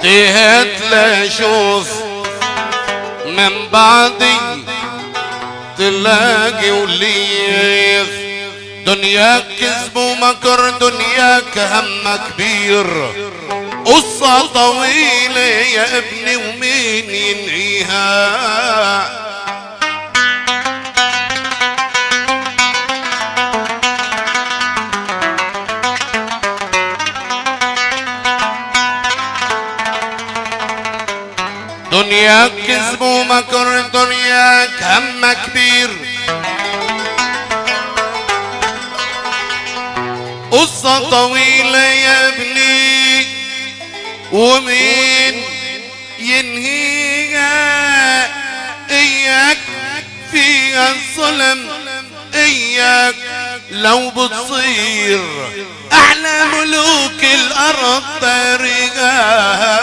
S2: ديهات لاشوف من بعدي تلاقي وليف دنياك كذب ومكر دنياك هم كبير قصة طويلة يا ابني ومين ينهيها دنياك كذب ومكر دنياك هم كبير قصة طويلة يا ابني ومين ينهيها اياك فيها الظلم اياك لو بتصير اعلى ملوك الارض طريقها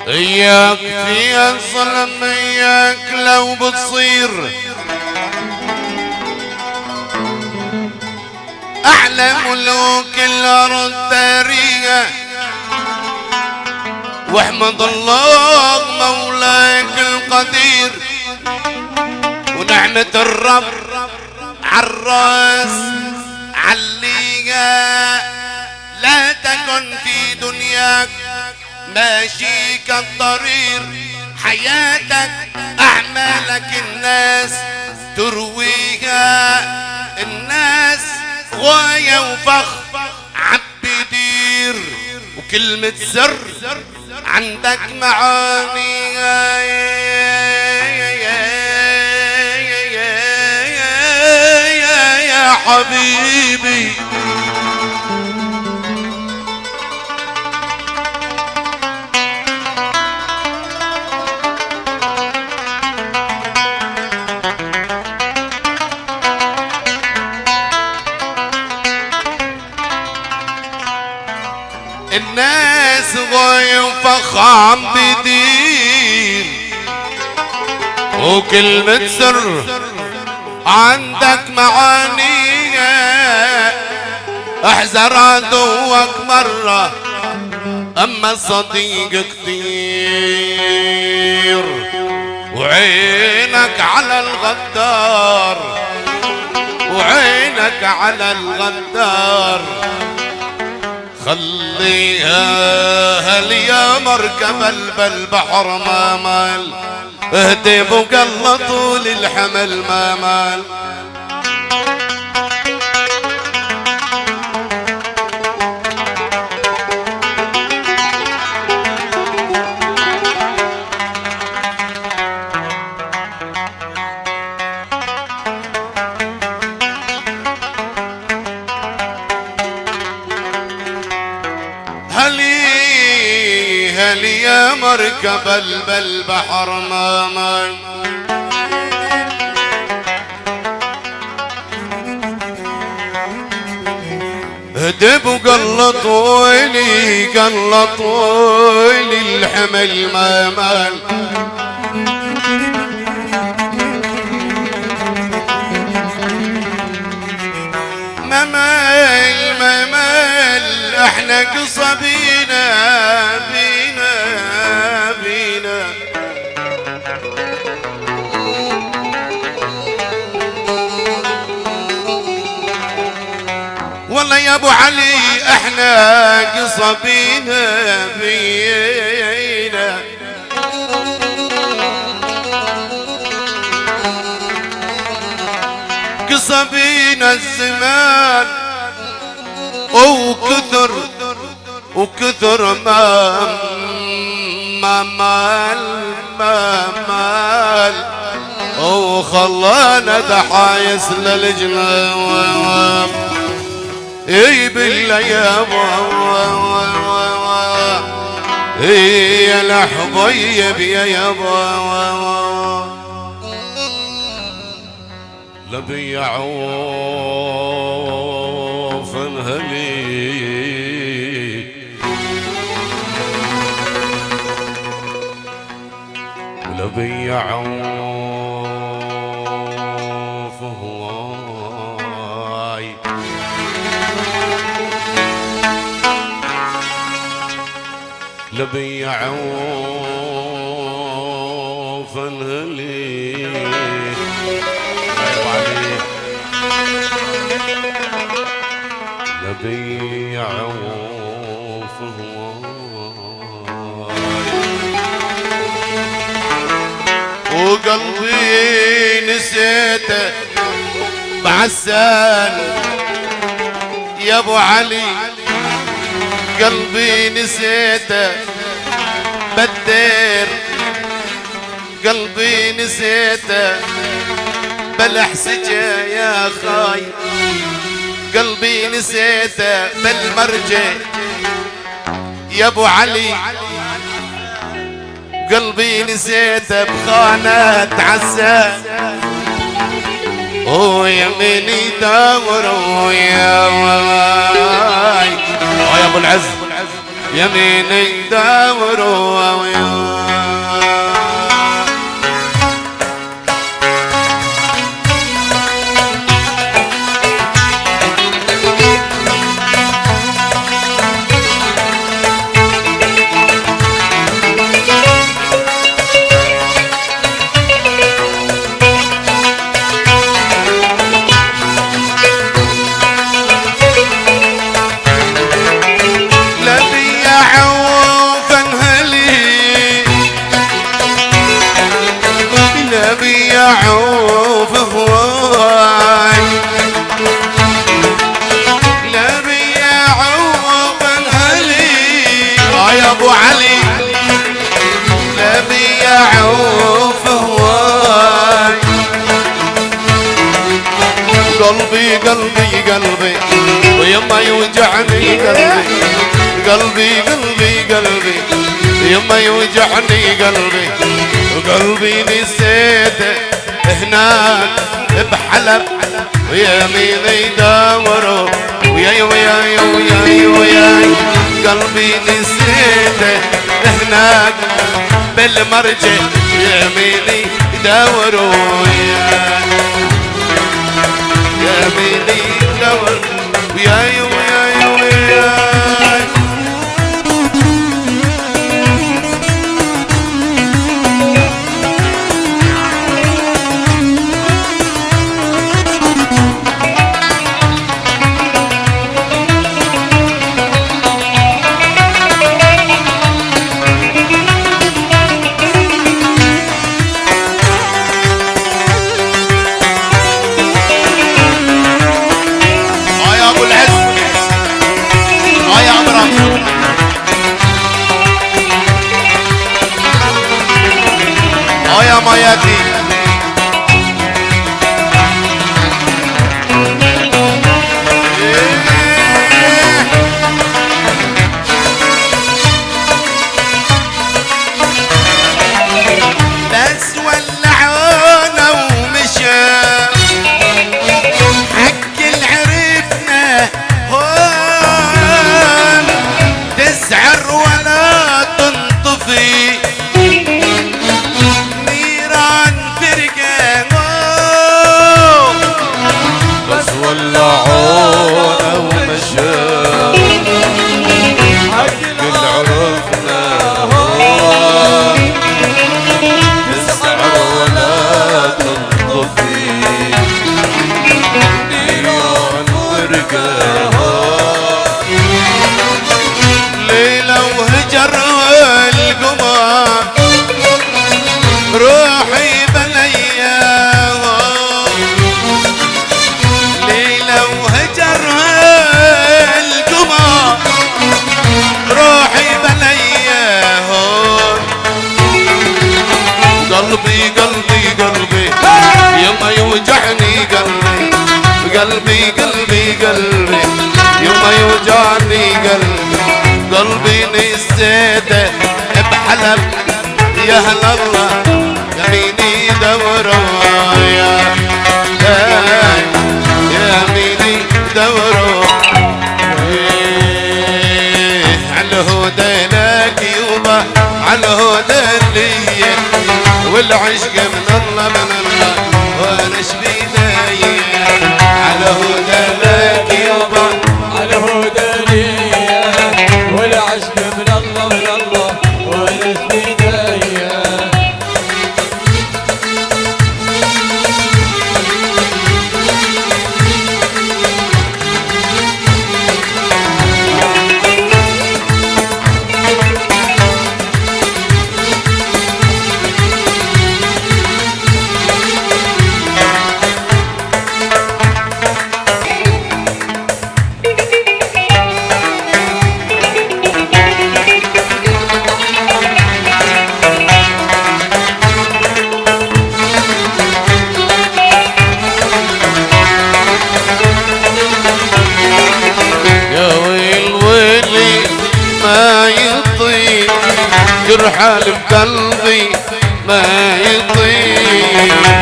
S2: اياك فيها الظلم اياك لو بتصير اعلى ملوك الارض تاريخ واحمد الله مولاك القدير ونعمة الرب عالراس عليها لا تكن في دنياك ماشيك الطريق حياتك اعمالك الناس ترويها الناس غاية وفخ عبدير وكلمة سر عندك معاني يا حبيبي الناس غاية فخام بدين وكلمة سر عندك معانية احذر عدوك مرة اما الصديق كثير وعينك على الغدار، وعينك على الغدار. خليها هل يا مركب بالبحر ما مال، اهدي بقى طول الحمل ما مال. هل يا مركب بالبحر ما مال، هدب وقل طويلي قل طويلي الحمل ما مال. ما مال احنا قصبينا بينا والله يا ابو علي احنا قصبينا بينا. قصبينا الزمان وكثر ما مال وخلانا دحايس للجنان. اي بالله يا بابا يا الحبيب يا بابا لبي يعوف انهلي لبي يعوف هواي لبي يعوف انهلي لبي يعوف هواي وقلبي نسيته بعسان يا ابو علي قلبي نسيته بالدير قلبي نسيته بالحسجة يا خاي قلبي نسيته بالمرجة يا ابو علي قلبي نسيته بخانة عسان ويميني دور ويا واي يا ابو العز يميني دور ويا يعوف هواي لبي يعوف انهلي يا ابو علي لبي يعوف هواي قلبي قلبي قلبي ويما يوجعني قلبي قلبي قلبي قلبي يما يوجعني قلبي وقلبي نسيته هناك بحلب ويميني يدوروا وياي وياي وياي وياي قلبي نسيته هناك بالمرجع يميني يدوروا وياي يميني يدوروا وياي وياي وياي أهل الله يميني دوروا يميني دوروا على الهدى لك يوبا على الهدى لي والعشق من الله من الله وانا شبيداي على هدى لك يوبا
S1: على هدى لي والعشق من الله من الله وانا شبيداي
S2: جرح بقلبي ما يطيب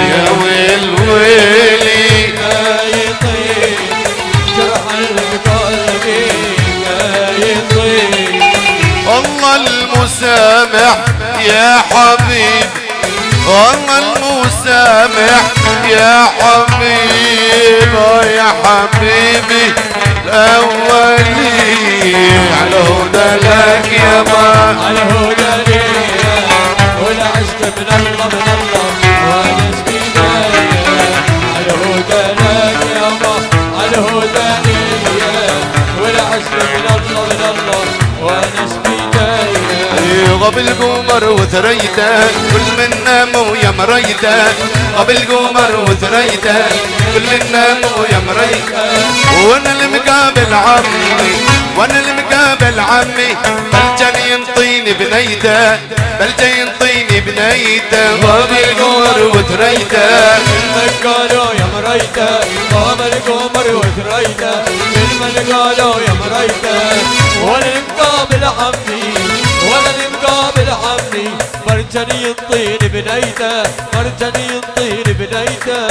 S2: يا ويل ويلي
S1: ما يطيب جرح بقلبي ما يطيب
S2: الله المسامح يا حبيب الله المسامح يا حبيب يا حبيبي الأولي على هدى لك يا ما
S1: على هدى لي والعشق من الله من الله وانا شبيداي على هدى لك يا ما على هدى لي والعشق من الله من الله وانا شبيداي
S2: قبل قمر وثريته كل من ناموا يا مريته قبل قمر وثريته كل من ناموا يا مريته وانا المقابل عمي وانا المقابل عمي بلجن ينطيني بنيته بلجن ينطيني بنيته قبل قمر وثريته
S1: من قالوا يا مريته قبل قمر وثريته من قالوا يا مريته وانا المقابل عمي وانا المقابل عمي مرجني ينطيني بنيته مرجني ينطيني بنيته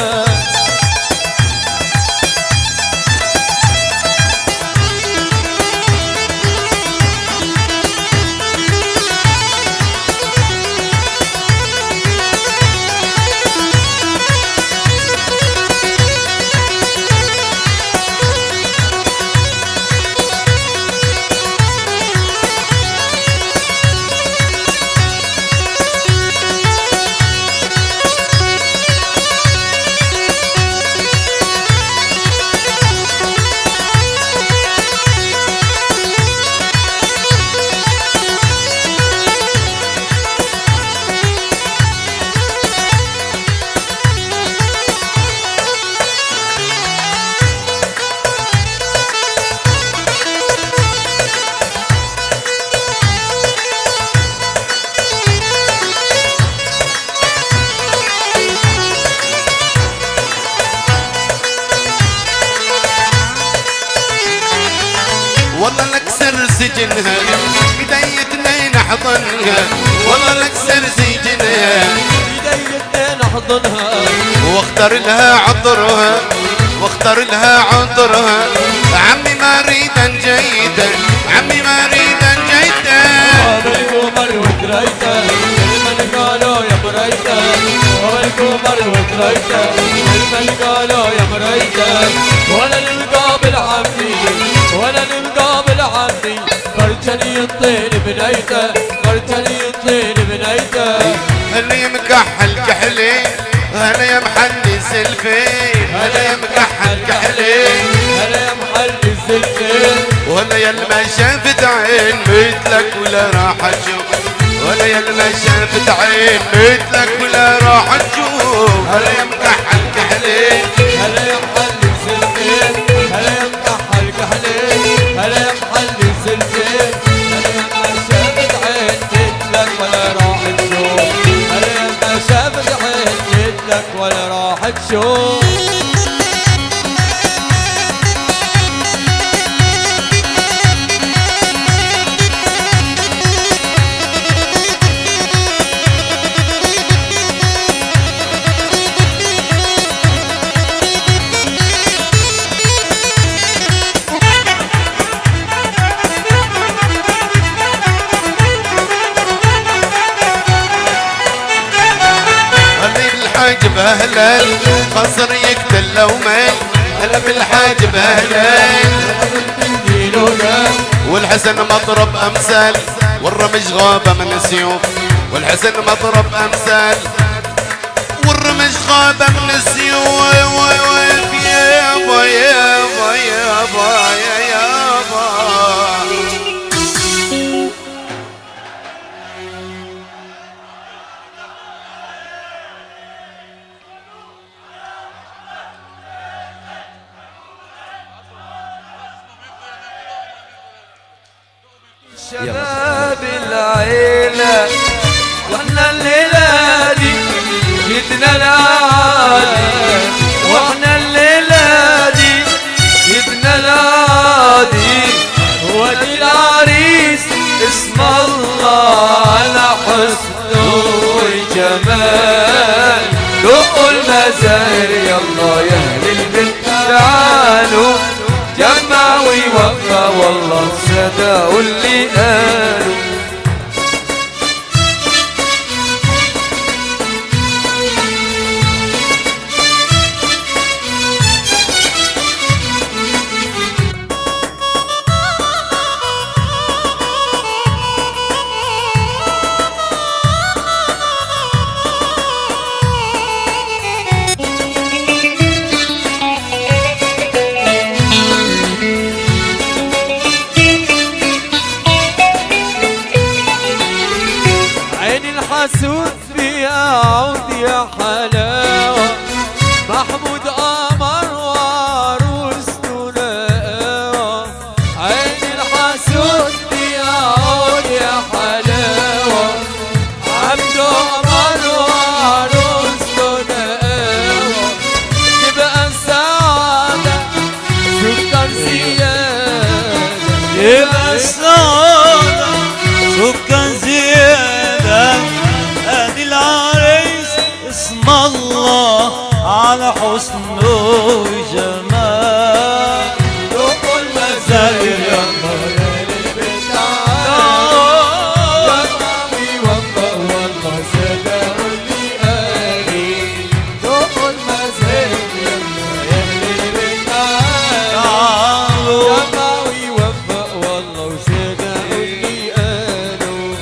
S2: والله نكسر سجنها بدايتنا نحضنها والله نكسر سجنها
S1: بدايتنا نحضنها
S2: واختار لها عطرها واختار لها عطرها عمي ما اريد جيدا عمي ما اريد جيدا
S1: القمر وثريته من قالوا يا مريته القمر وثريته من قالوا يا مريته وانا المقابل عمي وانا المقابل عمي مرجني ينطيني بنيته مرجني ينطيني بنيته
S2: هلا يا مكحل كحلي هلا يا محلي سلفي هلا يا مكحل كحلي
S1: هلا يا محل الزلفين
S2: ولا يا ما شافت عين مثلك ولا راح اشوف ولا يا ما شافت عين مثلك ولا راح اشوف هلا يا مكحل كحلي
S1: هلا يا محل الزلفين هلا يا مكحل كحلين هلا يا محل الزلفين هلا يا ما شافت عين مثلك ولا راح تشوف هلا يا ما شافت عين مثلك ولا راح تشوف
S2: اهلا خصر يقتل لو مي هلا بالحاجب اهلا والحسن مضرب امثال والرمج غابة من سيوف والحسن مضرب امثال والرمج غابة من سيوف يابا يابا يابا يابا
S1: شباب العيلة واحنا الليلة دي جدنا العادي واحنا الليلة دي جدنا العادي ودي العريس اسم الله على حسنه وجمال دقوا المزاهر يلا يا اهل البيت تعالوا جمع ويوفى والله صدقوا اللي قالوا حسود فيها عود يا حلاوة محمود قمر وعروسته نقاوة عين الحسود فيها عود يا حلاوة عبده قمر وعروسته نقاوة تبقى السعادة سكر زيادة
S3: تبقى السعادة سكر زيادة ادي العريس اسم الله على حسنه وجمال
S1: دقوا المزاير يا ليل البيت تعالوا ويوفى والله صدقوا اللي قالوا دقوا المزاير يا ليل البيت تعالوا ويوفى والله صدقوا اللي قالوا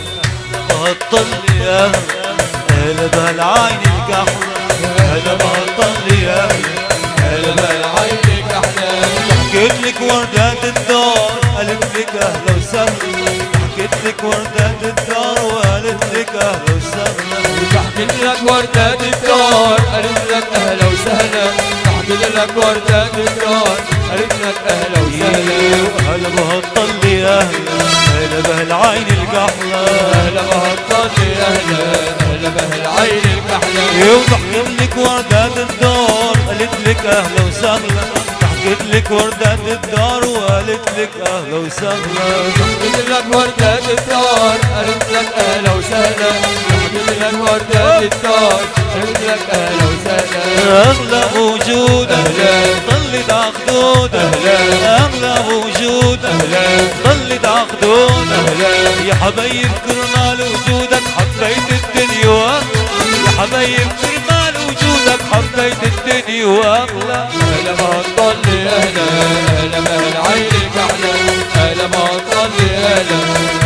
S3: بطل يا قلب العين الكحلة قلب بطل يا
S1: قلب العين كحلة
S3: حكيت لك وردات الدار قالت لك اهلا وسهلا حكيت لك وردات الدار وقالت لك اهلا وسهلا
S1: بحكي لك وردات الدار قالت لك اهلا وسهلا بحكي لك وردات الدار قالت لك اهلا وسهلا
S3: هلا بهالطل يا اهلا هلا بهالعين الكحلة
S1: اهلا بهالطل اهلا اهلا بهالعين الكحلة
S3: وضحكت لك وردات الدار قالت لك اهلا وسهلا حكيت لك وردات الدار وقالت لك اهلا وسهلا
S1: بحكي لك وردات الدار قالت لك اهلا وسهلا بحكي لك وردات الدار قالت لك اهلا وسهلا
S3: اغلى موجود
S1: أهلا.
S3: ضلت عقدود
S1: أهلا.
S3: اغلى موجود
S1: أهلا.
S3: ضلت عقدود
S1: أهلا.
S3: يا حبايب كرمال وجودك حبيت الدنيا واغلى يا حبايب كرمال وجودك حبيت الدنيا واغلى
S1: اهلا ما تضل اهلا اهلا بهالعين الكحلة اهلا ما تضل اهلا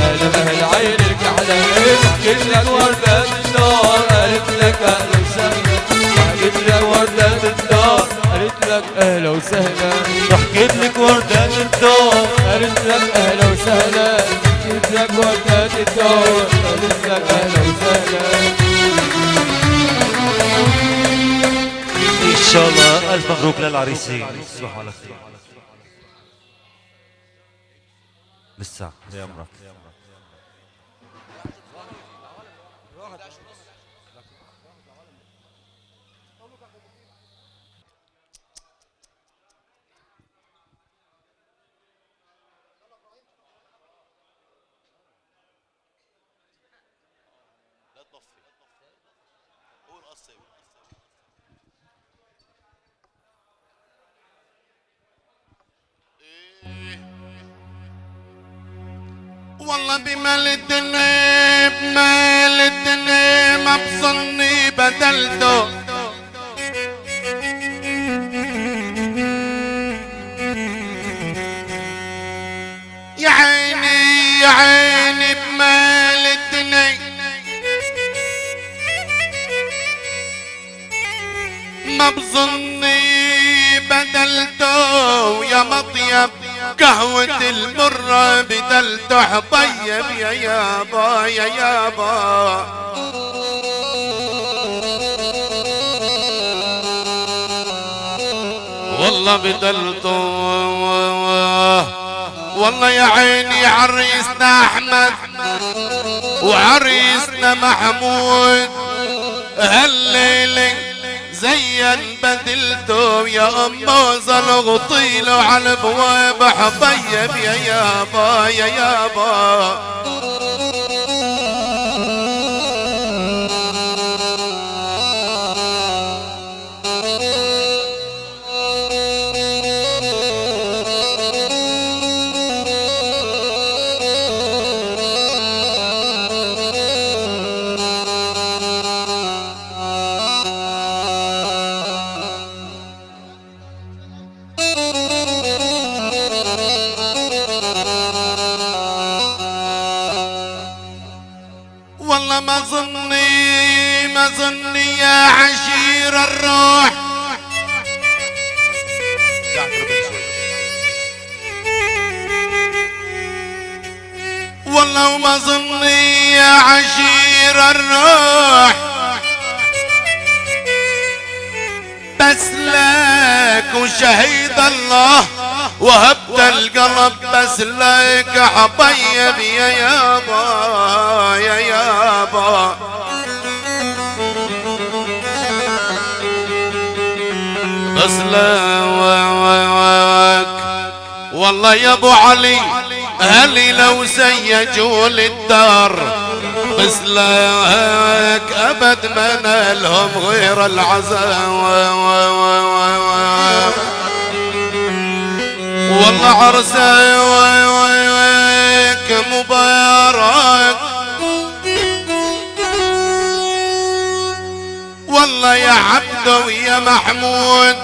S1: اهلا بهالعين الكحلة بحكيت لك وردات الدار قالت لك اهلا وسهلا بحكيت لك وردات الدار قالت لك اهلا وسهلا
S3: حكيت لك وردات الدار
S1: قالت لك اهلا وسهلا بحكيت لك وردات الدار قالت لك اهلا وسهلا
S3: ان شاء الله الف مبروك للعريسين تصبحوا على خير لسه يا امرك
S2: والله بمال الدنيا بمال الدنيا ما بظني بدلته يا عيني بمالتني ما بظني بدلته يا مطيب قهوة المرة بدلته حطيب يا يابا يا يابا والله بدلته والله يا عيني عريسنا احمد وعريسنا محمود هالليلة زين بدلته يا امه زلغطي له على البواب حطيب يا يابا يا يابا والله ما ظني يا عشير الروح والله ما ظني يا عشير الروح بس لك وشهيد الله وهبت القلب بس لك حطيب يا يابا يا يابا بس لك والله يا ابو علي اهلي لو سيجوا للدار بس لك ابد ما نالهم غير العزاء والله عرسك مبارك والله يا عبده ويا محمود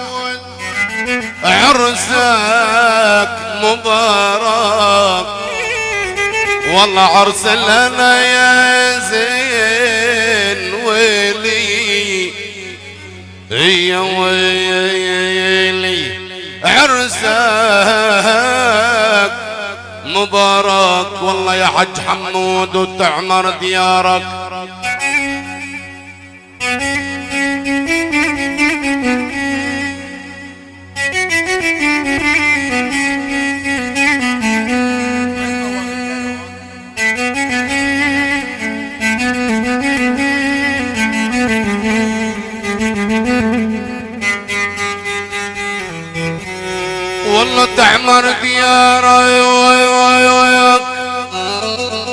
S2: عرسك مبارك والله عرس لنا يا زين ويلي يا ويلي عرسك مبارك والله يا حج حمود وتعمر ديارك والله تعمر ديارك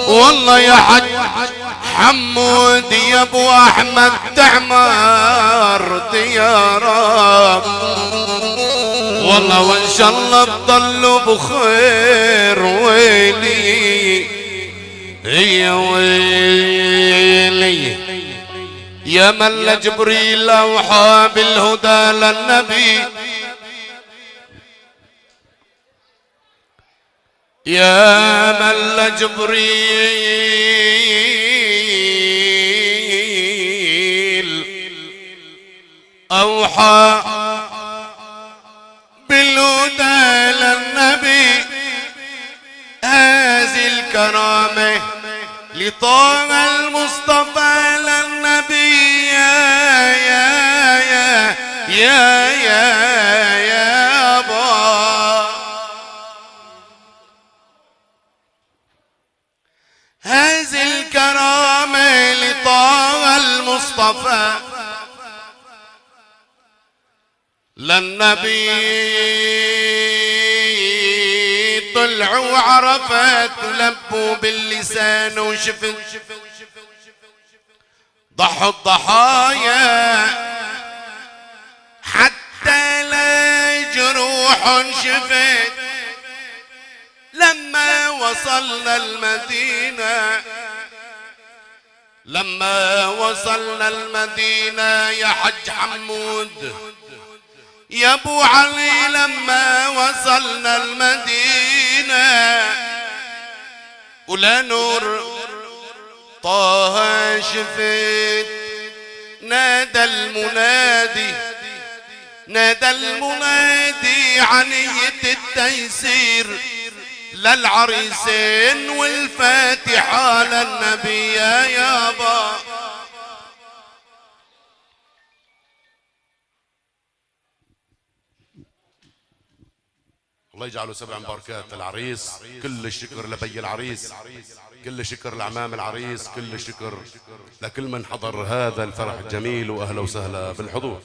S2: والله يا حج حمود يا ابو احمد تعمر ديارك والله وان شاء الله تضلوا بخير ويلي يا ويلي يا من جبريل اوحى بالهدى للنبي يا من جبريل أوحى بالهدى للنبي هذه الكرامة لطه المصطفى للنبي يا أبا هذه الكرامة لطه المصطفى للنبي طلعوا عرفات ولبوا باللسان وشفت ضحوا الضحايا حتى لا جروح شفت لما وصلنا المدينة يا حج حمود يا ابو علي لما وصلنا المدينة ولا نور طه شفيت نادى المنادي، نادى المنادي عنية التيسير للعريسين والفاتحة للنبي يا يابا. الله يجعله 7 مباركات العريس. كل الشكر لبي العريس، كل الشكر لعمام العريس، كل الشكر لكل من حضر هذا الفرح الجميل، واهلا وسهلا بالحضور.